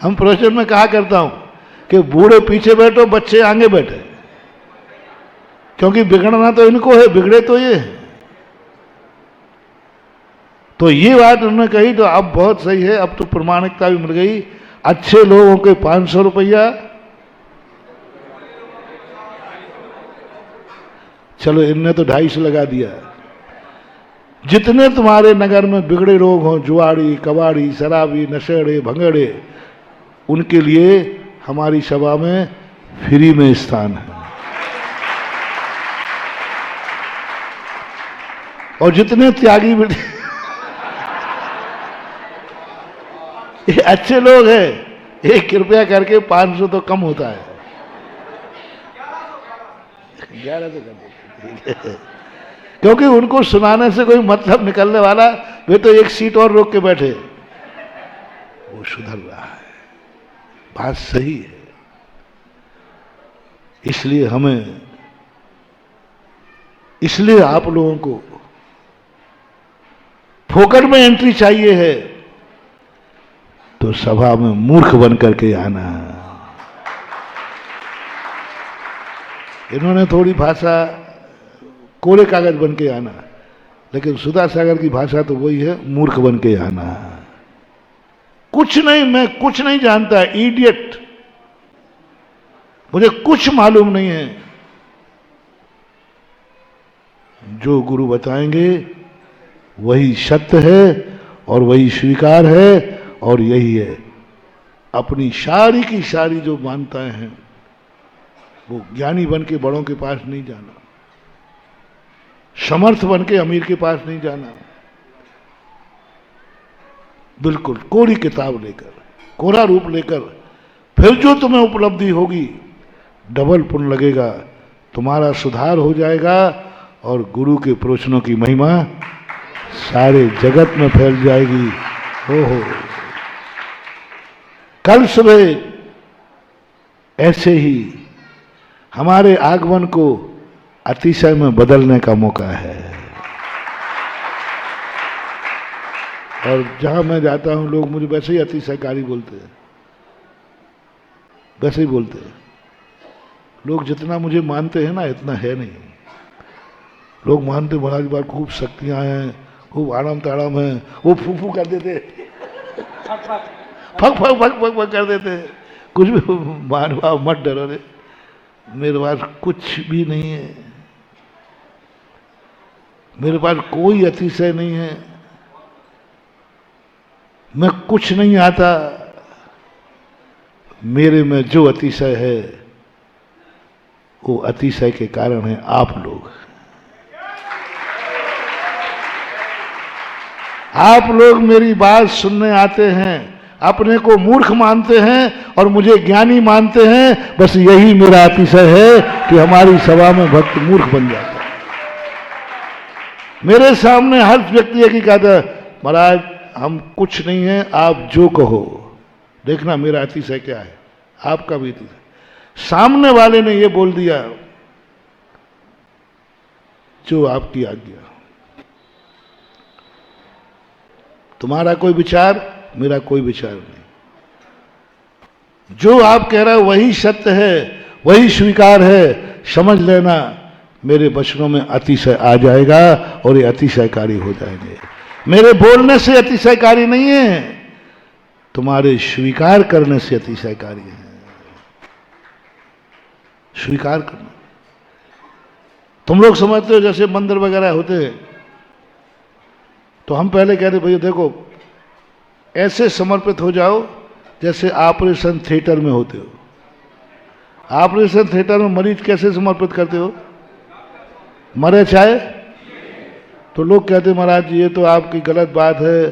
हम प्रवचन में कहा करता हूं कि बूढ़े पीछे बैठो, बच्चे आगे बैठे, क्योंकि बिगड़ना तो इनको है, बिगड़े तो ये है। तो ये बात उन्होंने कही तो अब बहुत सही है, अब तो प्रमाणिकता भी मिल गई। अच्छे लोगों के 500 रुपया, चलो इनने तो 250 लगा दिया। जितने तुम्हारे नगर में बिगड़े लोग हों, जुआड़ी, कबाड़ी, शराबी, नशेड़े, भंगड़े, उनके लिए हमारी सभा में फ्री में स्थान है। और जितने त्यागी ये अच्छे लोग हैं, ये कृपया करके 500 तो कम होता है, 11 तो कम, क्योंकि उनको सुनाने से कोई मतलब निकलने वाला, वे तो एक सीट और रोक के बैठे। वो सुधर रहा है, बात सही है। इसलिए आप लोगों को फोकट में एंट्री चाहिए है, तो सभा में मूर्ख बन करके आना। इन्होंने थोड़ी भाषा कोरे कागज बन के आना, लेकिन सुधा सागर की भाषा तो वही है, मूर्ख बन के आना। कुछ नहीं, मैं कुछ नहीं जानता, इडियट, मुझे कुछ मालूम नहीं है। जो गुरु बताएंगे वही सत्य है और वही स्वीकार है, और यही है। अपनी सारी की सारी जो मान्यताएं हैं, वो ज्ञानी बन के बड़ों के पास नहीं जाना, समर्थ बन के अमीर के पास नहीं जाना, बिल्कुल कोरी किताब लेकर, कोरा रूप लेकर, फिर जो तुम्हें उपलब्धि होगी डबल पुण्य लगेगा, तुम्हारा सुधार हो जाएगा, और गुरु के प्रवचनों की महिमा सारे जगत में फैल जाएगी। हो कल सुबह ऐसे ही हमारे आगमन को अतिशय में बदलने का मौका है। और जहां मैं जाता हूं, लोग मुझे वैसे ही अतिशयकारी बोलते हैं, वैसे ही बोलते हैं। लोग जितना मुझे मानते हैं ना, इतना है नहीं। लोग मानते महाराज बार खूब शक्तियां हैं, खूब आराम ताराम है, वो फूफू कर देते, fuck fuck fuck fuck fuck कर देते, कुछ भी मान भाव मत डरो रे, मेरे पास कुछ भी नहीं है, मेरे पास कोई अतिशय नहीं है, मैं कुछ नहीं आता। मेरे में जो अतिशय है, वो अतिशय के कारण है आप लोग। आप लोग मेरी बात सुनने आते हैं, अपने को मूर्ख मानते हैं और मुझे ज्ञानी मानते हैं। बस यही मेरा अतिशय है कि हमारी सभा में भक्त मूर्ख बन जाता है। मेरे सामने हर व्यक्ति एक ही कहता है, महाराज हम कुछ नहीं है, आप जो कहो। देखना मेरा अतिशय क्या है, आपका भी अतिशय। सामने वाले ने ये बोल दिया, जो आपकी आज्ञा। तुम्हारा कोई विचार, मेरा कोई विचार नहीं। जो आप कह रहे हो वही सत्य है, वही स्वीकार है, समझ लेना। मेरे वचनों में अतिशय आ जाएगा और ये अतिशयकारी हो जाएंगे। मेरे बोलने से अतिशयकारी नहीं है, तुम्हारे स्वीकार करने से अतिशयकारी है। स्वीकार करना। तुम लोग समझते हो जैसे मंदिर वगैरह होते हैं, तो हम पहले कहते भैया देखो ऐसे समर्पित हो जाओ जैसे ऑपरेशन थिएटर में होते हो। ऑपरेशन थिएटर में मरीज कैसे समर्पित करते हो? मरे चाहे तो लोग कहते महाराज ये तो आपकी गलत बात है,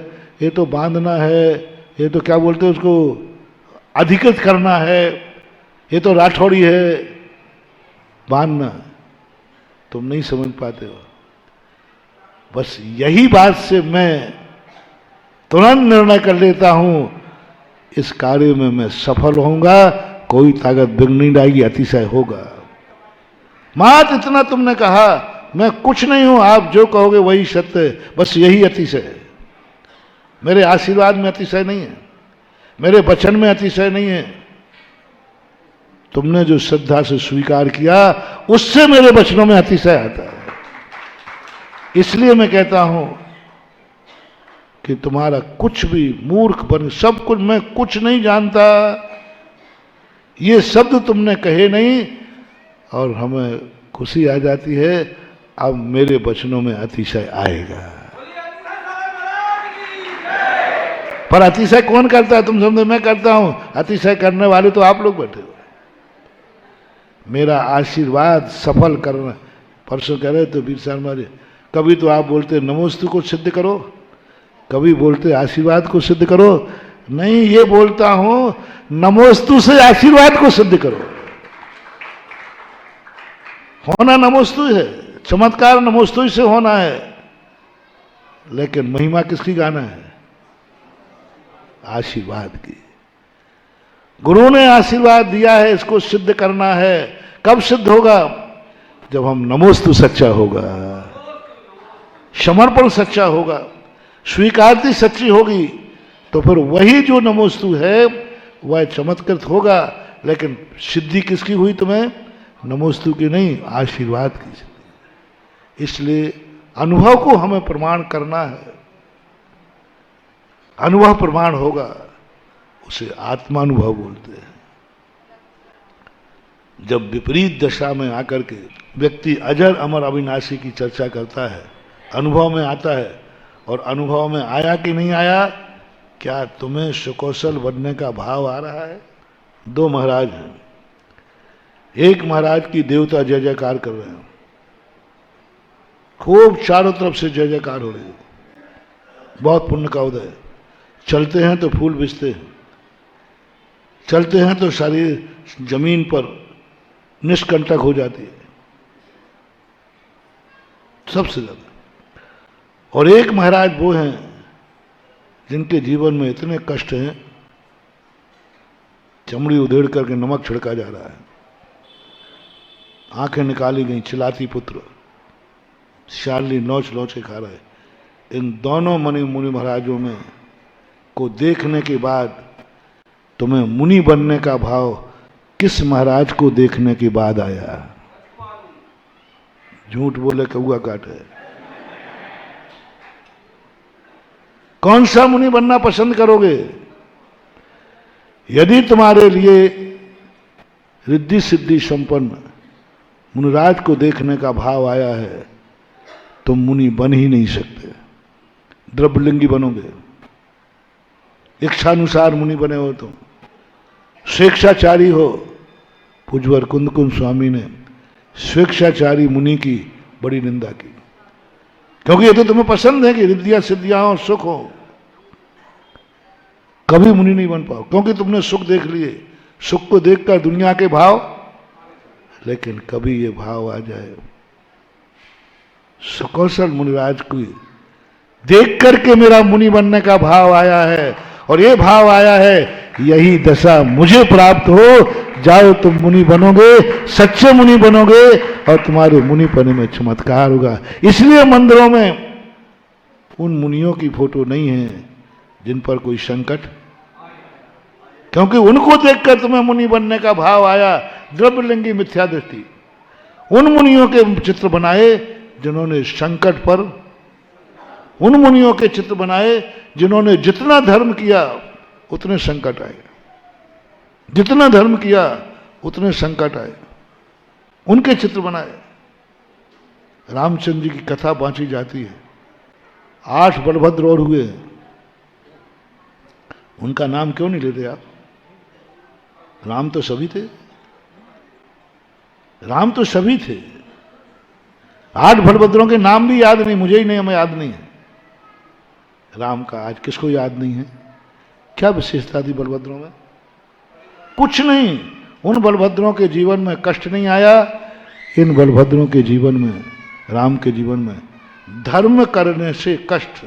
ये तो बांधना है, ये तो क्या बोलते हैं उसको, अधिकृत करना है, ये तो राठौड़ी है, बांधना, तुम नहीं समझ पाते हो। बस यही बात से मैं तुरंत निर्णय कर लेता हूं, इस कार्य में मैं सफल होऊंगा, कोई ताकत बिगड़ नहीं जाएगी, अतिशय होगा। मात्र इतना तुमने कहा, मैं कुछ नहीं हूं, आप जो कहोगे वही सत्य है, बस यही अतिशय है। मेरे आशीर्वाद में अतिशय नहीं है, मेरे वचन में अतिशय नहीं है। तुमने जो श्रद्धा से स्वीकार किया, उससे मेरे वचनों में अतिशय आता है। इसलिए मैं कहता हूं कि तुम्हारा कुछ भी मूर्ख बन, सब कुछ, मैं कुछ नहीं जानता, ये शब्द तुमने कहे नहीं, और हमें खुशी आ जाती है, अब मेरे वचनों में अतिशय आएगा। पर अतिशय कौन करता है? तुम समझो मैं करता हूं, अतिशय करने वाले तो आप लोग बैठे हुए। मेरा आशीर्वाद सफल करना, परसों कह रहे तो वीर शर्मा जी, कभी तो आप बोलते नमोस्तु को सिद्ध करो, कभी बोलते आशीर्वाद को सिद्ध करो। नहीं, ये बोलता हूं नमोस्तु से आशीर्वाद को सिद्ध करो। होना नमोस्तु है, चमत्कार नमोस्तु से होना है, लेकिन महिमा किसकी गाना है? आशीर्वाद की। गुरु ने आशीर्वाद दिया है, इसको सिद्ध करना है। कब सिद्ध होगा? जब हम नमोस्तु सच्चा होगा, समर्पण सच्चा होगा, स्वीकारती सच्ची होगी, तो फिर वही जो नमोस्तु है वह चमत्कृत होगा। लेकिन सिद्धि किसकी हुई तुम्हें? नमोस्तु की नहीं, आशीर्वाद की सिद्धि। इसलिए अनुभव को हमें प्रमाण करना है। अनुभव प्रमाण होगा, उसे आत्मानुभव बोलते हैं। जब विपरीत दशा में आकर के व्यक्ति अजर अमर अविनाशी की चर्चा करता है, अनुभव में आता है, और अनुभव में आया कि नहीं आया, क्या तुम्हें सुकौशल बनने का भाव आ रहा है? दो महाराज हैं, एक महाराज की देवता जय जयकार कर रहे हैं, खूब चारों तरफ से जय जयकार हो रही है, बहुत पुण्य का उदय। चलते हैं तो फूल बिछते हैं, चलते हैं तो सारी जमीन पर निष्कंटक हो जाती है, सबसे ज्यादा। और एक महाराज वो हैं जिनके जीवन में इतने कष्ट हैं, चमड़ी उधेड़ करके नमक छिड़का जा रहा है, आंखें निकाली गई, चिल्लाती पुत्र, शाली नोच नोच के खा रहा है। इन दोनों मुनि महाराजों में को देखने के बाद तुम्हें मुनि बनने का भाव किस महाराज को देखने के बाद आया? झूठ बोले कौआ काटे। कौन सा मुनि बनना पसंद करोगे? यदि तुम्हारे लिए रिद्धि सिद्धि संपन्न मुनिराज को देखने का भाव आया है, तुम मुनि बन ही नहीं सकते, द्रव्यलिंगी बनोगे। इच्छानुसार मुनि बने हो तुम, स्वेच्छाचारी हो। पूज्यवर कुंद स्वामी ने स्वेच्छाचारी मुनि की बड़ी निंदा की, क्योंकि ये तो तुम्हें पसंद है कि रिद्धियां सिद्धियां हो, सुख हो। कभी मुनि नहीं बन पाओ, क्योंकि तुमने सुख देख लिए, सुख को देखकर दुनिया के भाव, लेकिन कभी ये भाव आ जाए सुकौशल मुनिराज को देख करके मेरा मुनि बनने का भाव आया है, और ये भाव आया है, यही दशा मुझे प्राप्त हो, जाओ तुम मुनि बनोगे, सच्चे मुनि बनोगे, और तुम्हारे मुनि पने में चमत्कार होगा। इसलिए मंदिरों में उन मुनियों की फोटो नहीं है जिन पर कोई संकट, क्योंकि उनको देखकर तुम्हें मुनि बनने का भाव आया। द्रव्यलिंगी मिथ्या दृष्टि। उन मुनियों के चित्र बनाए जिन्होंने संकट पर, उन मुनियों के चित्र बनाए जिन्होंने जितना धर्म किया उतने संकट आए, जितना धर्म किया उतने संकट आए, उनके चित्र बनाए। रामचंद्र जी की कथा बांची जाती है, 8 बलभद्र और हुए, उनका नाम क्यों नहीं लेते आप? राम तो सभी थे, राम तो सभी थे। 8 बलभद्रों के नाम भी याद नहीं, मुझे ही नहीं, हमें याद नहीं है। राम का आज किसको याद नहीं है? क्या विशेषता थी बलभद्रों में? कुछ नहीं। उन बलभद्रों के जीवन में कष्ट नहीं आया, इन बलभद्रों के जीवन में, राम के जीवन में धर्म करने से कष्ट,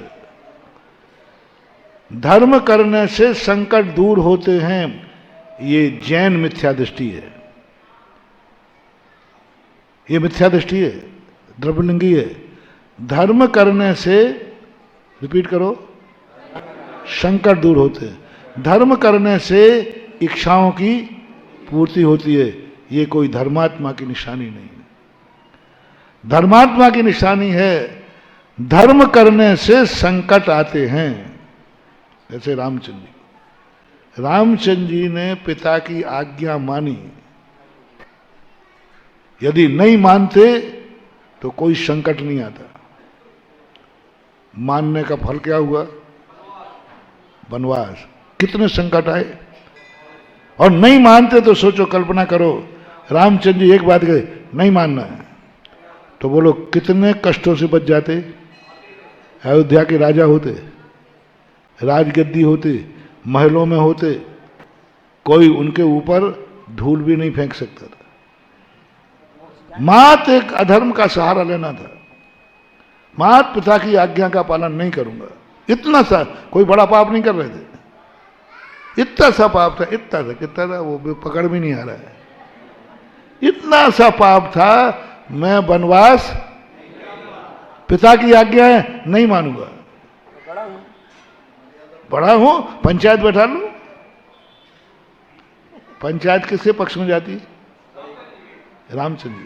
धर्म करने से संकट दूर होते हैं। ये जैन मिथ्या दृष्टि है, ये मिथ्या दृष्टि है, द्रव्यलिंगी है। धर्म करने से, रिपीट करो, संकट दूर होते हैं। धर्म करने से इच्छाओं की पूर्ति होती है। ये कोई धर्मात्मा की निशानी नहीं है। धर्मात्मा की निशानी है धर्म करने से संकट आते हैं। जैसे रामचंद्र जी ने पिता की आज्ञा मानी। यदि नहीं मानते तो कोई संकट नहीं आता। मानने का फल क्या हुआ? वनवास। कितने संकट आए। और नहीं मानते तो सोचो, कल्पना करो, रामचंद्र जी एक बात कहे नहीं मानना है तो बोलो कितने कष्टों से बच जाते। अयोध्या के राजा होते, राजगद्दी होते, महलों में होते, कोई उनके ऊपर धूल भी नहीं फेंक सकता था। मात एक अधर्म का सहारा लेना था। मात पिता की आज्ञा का पालन नहीं करूंगा, इतना सा, कोई बड़ा पाप नहीं कर रहे थे, इतना सा पाप था, इतना सा, कितना था वो पकड़ भी नहीं आ रहा है, इतना सा पाप था। मैं वनवास पिता की आज्ञा है नहीं मानूंगा। बड़ा हूं, पंचायत बैठा लूं। पंचायत किसके पक्ष में जाती है? रामचंद्र जी।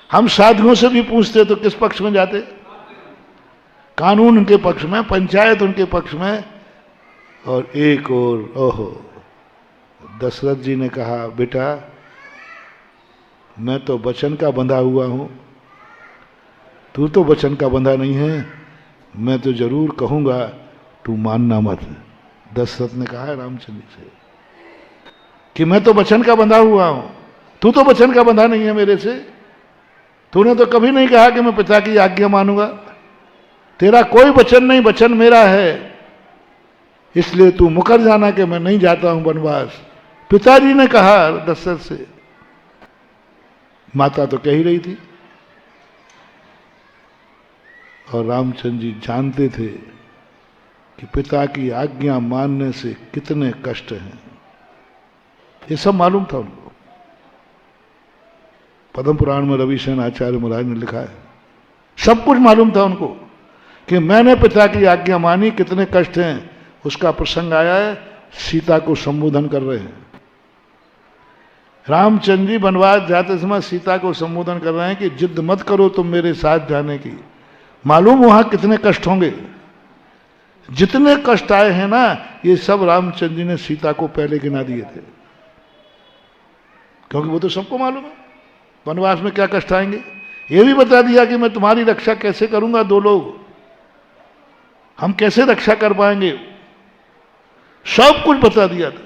हम साधुओं से भी पूछते तो किस पक्ष में जाते? कानून उनके पक्ष में, पंचायत उनके पक्ष में। और एक और, ओहो, दशरथ जी ने कहा बेटा मैं तो वचन का बंधा हुआ हूं, तू तो वचन का बंधा नहीं है, मैं तो जरूर कहूंगा तू मानना मत। दशरथ ने कहा है रामचंद्र से कि मैं तो वचन का बंधा हुआ हूं, तू तो वचन का बंधा नहीं है मेरे से। तूने तो कभी नहीं कहा कि मैं पिता की आज्ञा मानूंगा। तेरा कोई वचन नहीं, वचन मेरा है, इसलिए तू मुकर जाना कि मैं नहीं जाता हूं वनवास। पिताजी ने कहा दशरथ से। माता तो कह ही रही थी। और रामचंद्र जी जानते थे कि पिता की आज्ञा मानने से कितने कष्ट हैं। ये सब मालूम था उनको। पद्म पुराण में रविशेन आचार्य महाराज ने लिखा है, सब कुछ मालूम था उनको कि मैंने पिता की आज्ञा मानी, कितने कष्ट हैं। उसका प्रसंग आया है, सीता को संबोधन कर रहे हैं। रामचंद्र जी वनवास जाते समय सीता को संबोधन कर रहे हैं कि जिद मत करो तुम मेरे साथ जाने की। मालूम वहां कितने कष्ट होंगे। जितने कष्ट आए हैं ना, ये सब रामचंद्र जी ने सीता को पहले गिना दिए थे, क्योंकि वो तो सबको मालूम है वनवास में क्या कष्ट आएंगे। ये भी बता दिया कि मैं तुम्हारी रक्षा कैसे करूंगा, दो लोग हम कैसे रक्षा कर पाएंगे, सब कुछ बता दिया था।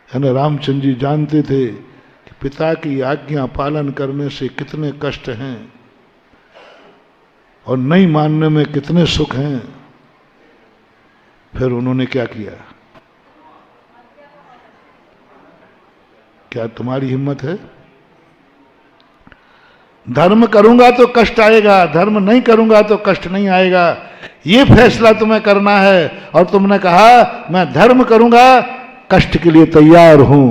है ना। रामचंद्र जी जानते थे कि पिता की आज्ञा पालन करने से कितने कष्ट हैं और नहीं मानने में कितने सुख हैं। फिर उन्होंने क्या किया? क्या तुम्हारी हिम्मत है? धर्म करूंगा तो कष्ट आएगा, धर्म नहीं करूंगा तो कष्ट नहीं आएगा। ये फैसला तुम्हें करना है। और तुमने कहा मैं धर्म करूंगा, कष्ट के लिए तैयार हूं।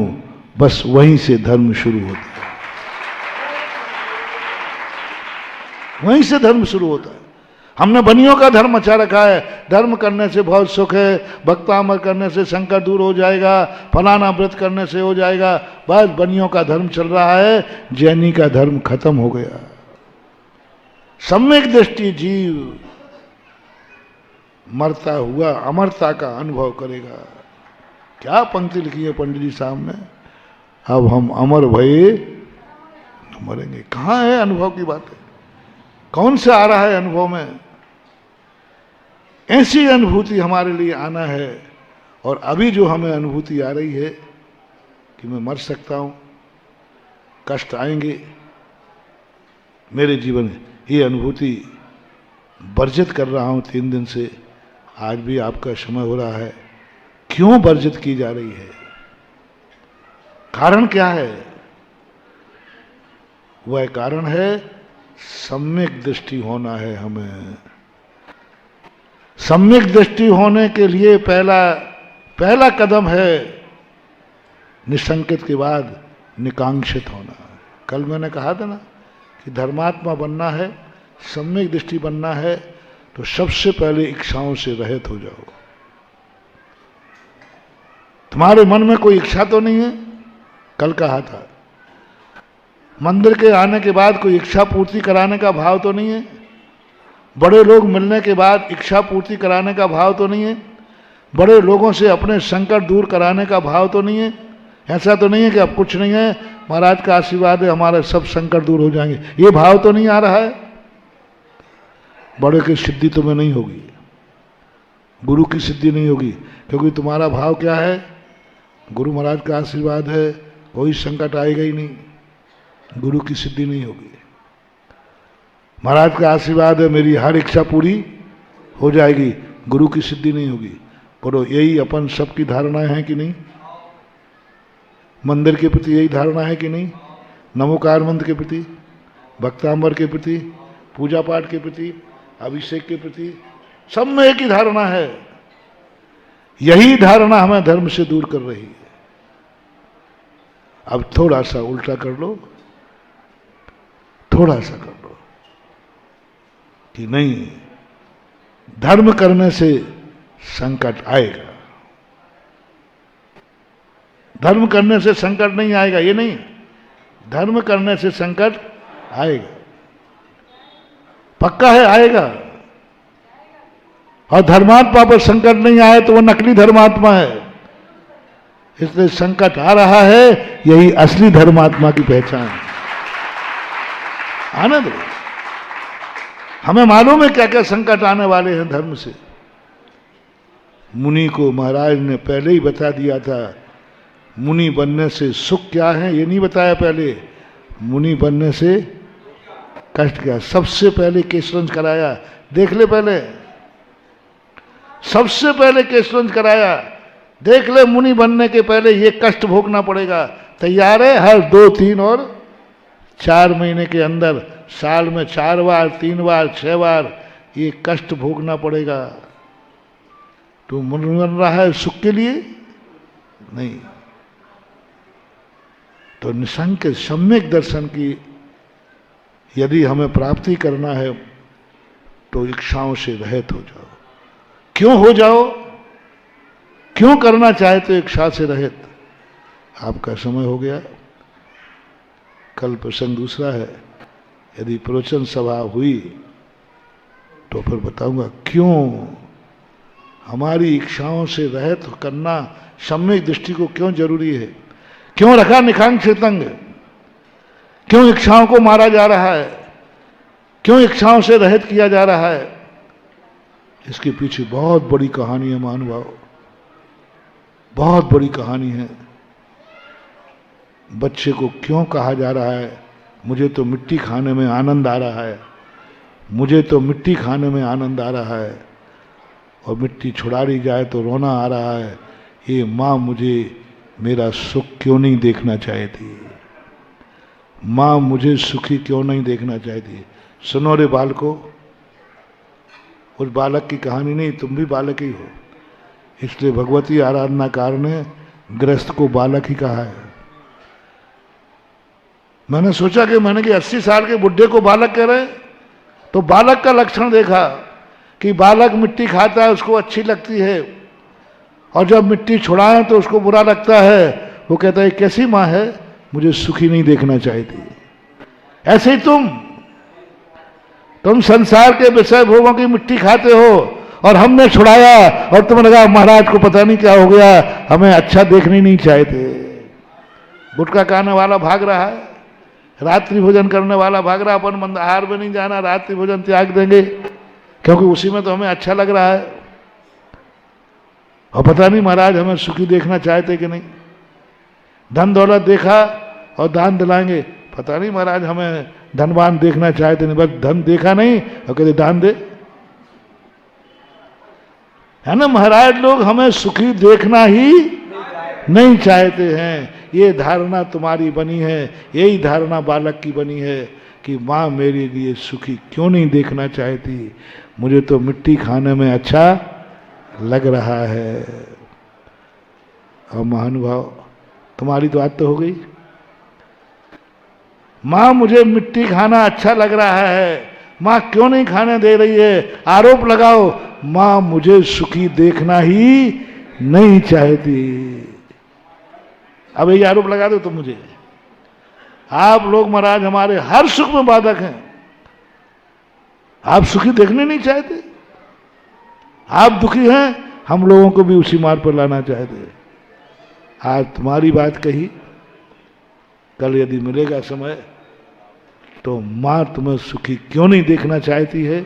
बस वहीं से धर्म शुरू होता है, वहीं से धर्म शुरू होता है। हमने बनियों का धर्म अच्छा रखा है, धर्म करने से बहुत सुख है, भक्तामर करने से संकट दूर हो जाएगा, फलाना व्रत करने से हो जाएगा। बस बनियों का धर्म चल रहा है, जैनी का धर्म खत्म हो गया। सम्यक दृष्टि जीव मरता हुआ अमरता का अनुभव करेगा। क्या पंक्ति लिखी है पंडित जी साहब ने, अब हम अमर भये न मरेंगे। कहाँ है अनुभव की बात है? कौन से आ रहा है अनुभव में? ऐसी अनुभूति हमारे लिए आना है। और अभी जो हमें अनुभूति आ रही है कि मैं मर सकता हूं, कष्ट आएंगे मेरे जीवन में, ये अनुभूति वर्जित कर रहा हूं 3 दिन से। आज भी आपका समय हो रहा है। क्यों वर्जित की जा रही है? कारण क्या है? वह कारण है सम्यक दृष्टि होना है हमें। सम्यक दृष्टि होने के लिए पहला कदम है निसंकित के बाद निकांक्षित होना। कल मैंने कहा था ना कि धर्मात्मा बनना है, सम्यक दृष्टि बनना है, तो सबसे पहले इच्छाओं से रहित हो जाओ। तुम्हारे मन में कोई इच्छा तो नहीं है? कल कहा था मंदिर के आने के बाद कोई इच्छा पूर्ति कराने का भाव तो नहीं है? बड़े लोग मिलने के बाद इच्छा पूर्ति कराने का भाव तो नहीं है? बड़े लोगों से अपने संकट दूर कराने का भाव तो नहीं है? ऐसा तो नहीं है कि अब कुछ नहीं है, महाराज का आशीर्वाद है, हमारे सब संकट दूर हो जाएंगे, ये भाव तो नहीं आ रहा है? बड़े की सिद्धि तुम्हें नहीं होगी, गुरु की सिद्धि नहीं होगी, क्योंकि तुम्हारा भाव क्या है? गुरु महाराज का आशीर्वाद है, कोई संकट आएगा ही नहीं, गुरु की सिद्धि नहीं होगी। महाराज का आशीर्वाद है, मेरी हर इच्छा पूरी हो जाएगी, गुरु की सिद्धि नहीं होगी। पर यही अपन सबकी धारणाएं हैं कि नहीं? मंदिर के प्रति यही धारणा है कि नहीं? नमोकार मंत्र के प्रति, भक्तांबर के प्रति, पूजा पाठ के प्रति, अभिषेक के प्रति, सब में एक ही धारणा है। यही धारणा हमें धर्म से दूर कर रही है। अब थोड़ा सा उल्टा कर लो, थोड़ा सा कर लो कि नहीं, धर्म करने से संकट आएगा, धर्म करने से संकट नहीं आएगा, ये नहीं, धर्म करने से संकट आएगा, पक्का है आएगा। और धर्मात्मा पर संकट नहीं आए तो वो नकली धर्मात्मा है। इसलिए संकट आ रहा है, यही असली धर्मात्मा की पहचान है। आनंद, हमें मालूम है क्या क्या संकट आने वाले हैं धर्म से। मुनि को महाराज ने पहले ही बता दिया था, मुनि बनने से सुख क्या है ये नहीं बताया पहले, मुनि बनने से कष्ट क्या। सबसे पहले केशरंज कराया, देख ले, पहले सबसे पहले केशरंज कराया, देख ले, मुनि बनने के पहले ये कष्ट भोगना पड़ेगा। तैयार है? हर 2, 3 और 4 महीने के अंदर, साल में 4 बार, 3 बार, 6 बार ये कष्ट भोगना पड़ेगा। तो मन बन रहा है सुख के लिए? नहीं। तो निसंक सम्यक दर्शन की यदि हमें प्राप्ति करना है तो इच्छाओं से रहित हो जाओ। क्यों हो जाओ? क्यों करना चाहते हो इच्छा से रहित? आपका समय हो गया, कल प्रसंग दूसरा है। यदि प्रवचन सभा हुई तो फिर बताऊंगा क्यों हमारी इच्छाओं से रहित करना सम्यक दृष्टि को क्यों जरूरी है, क्यों रखा निकांक्षित अंग, क्यों इच्छाओं को मारा जा रहा है, क्यों इच्छाओं से रहित किया जा रहा है। इसके पीछे बहुत बड़ी कहानी है महानुभाव, बहुत बड़ी कहानी है। बच्चे को क्यों कहा जा रहा है मुझे तो मिट्टी खाने में आनंद आ रहा है, मुझे तो मिट्टी खाने में आनंद आ रहा है, और मिट्टी छुड़ा दी जाए तो रोना आ रहा है, ये माँ मुझे मेरा सुख क्यों नहीं देखना चाहती, माँ मुझे सुखी क्यों नहीं देखना चाहती। सुनो रे बालको, उस बालक की कहानी नहीं, तुम भी बालक ही हो। इसलिए भगवती आराधनाकार ने गृहस्थ को बालक ही कहा है। मैंने सोचा कि 80 साल के बुढ़े को बालक कह रहे हैं, तो बालक का लक्षण देखा कि बालक मिट्टी खाता है, उसको अच्छी लगती है, और जब मिट्टी छुड़ाएं तो उसको बुरा लगता है। वो कहता है कैसी माँ है, मुझे सुखी नहीं देखना चाहती। ऐसे ही तुम संसार के विषय भोगों की मिट्टी खाते हो, और हमने छुड़ाया और तुमने लगा महाराज को पता नहीं क्या हो गया, हमें अच्छा देखने नहीं चाहते। गुटखा खाने वाला भाग रहा है, रात्रि भोजन करने वाला भाग रहा, अपन मंदाहार में नहीं जाना, रात्रि भोजन त्याग देंगे क्योंकि उसी में तो हमें अच्छा लग रहा है। और पता नहीं महाराज हमें सुखी देखना चाहते कि नहीं। धन दौलत देखा और दान दिलाएंगे, पता नहीं महाराज हमें धनवान देखना चाहते नहीं, बस धन देखा नहीं और कहते दान दे, है ना। महाराज लोग हमें सुखी देखना ही नहीं चाहते हैं, ये धारणा तुम्हारी बनी है, यही धारणा बालक की बनी है कि माँ मेरे लिए सुखी क्यों नहीं देखना चाहती, मुझे तो मिट्टी खाने में अच्छा लग रहा है। और महानुभाव, तुम्हारी तो आदत हो गई, माँ मुझे मिट्टी खाना अच्छा लग रहा है, माँ क्यों नहीं खाने दे रही है, आरोप लगाओ माँ मुझे सुखी देखना ही नहीं चाहती। अब ये आरोप लगा दो तुम मुझे, आप लोग महाराज हमारे हर सुख में बाधक हैं, आप सुखी देखने नहीं चाहते, आप दुखी हैं, हम लोगों को भी उसी मार्ग पर लाना चाहते। आज तुम्हारी बात कही, कल यदि मिलेगा समय तो माँ तुम्हें सुखी क्यों नहीं देखना चाहती है,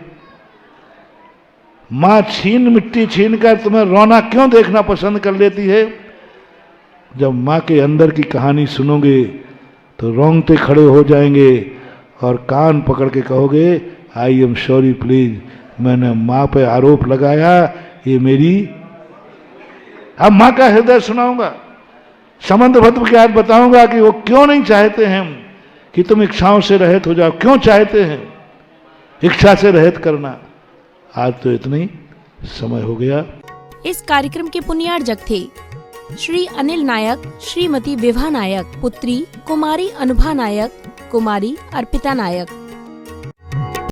माँ मिट्टी छीन कर तुम्हें रोना क्यों देखना पसंद कर लेती है। जब माँ के अंदर की कहानी सुनोगे तो रोंगटे खड़े हो जाएंगे और कान पकड़ के कहोगे आई एम सॉरी प्लीज, मैंने माँ पे आरोप लगाया, ये मेरी। अब माँ का हृदय सुनाऊंगा, समंत भद्र के आज बताऊंगा कि वो क्यों नहीं चाहते हैं कि तुम इच्छाओं से रहित हो जाओ, क्यों चाहते हैं इच्छा से रहित करना। आज तो इतना ही समय हो गया। इस कार्यक्रम के पुण्यार्जक थे श्री अनिल नायक, श्रीमती विभा नायक, पुत्री कुमारी अनुभा नायक, कुमारी अर्पिता नायक।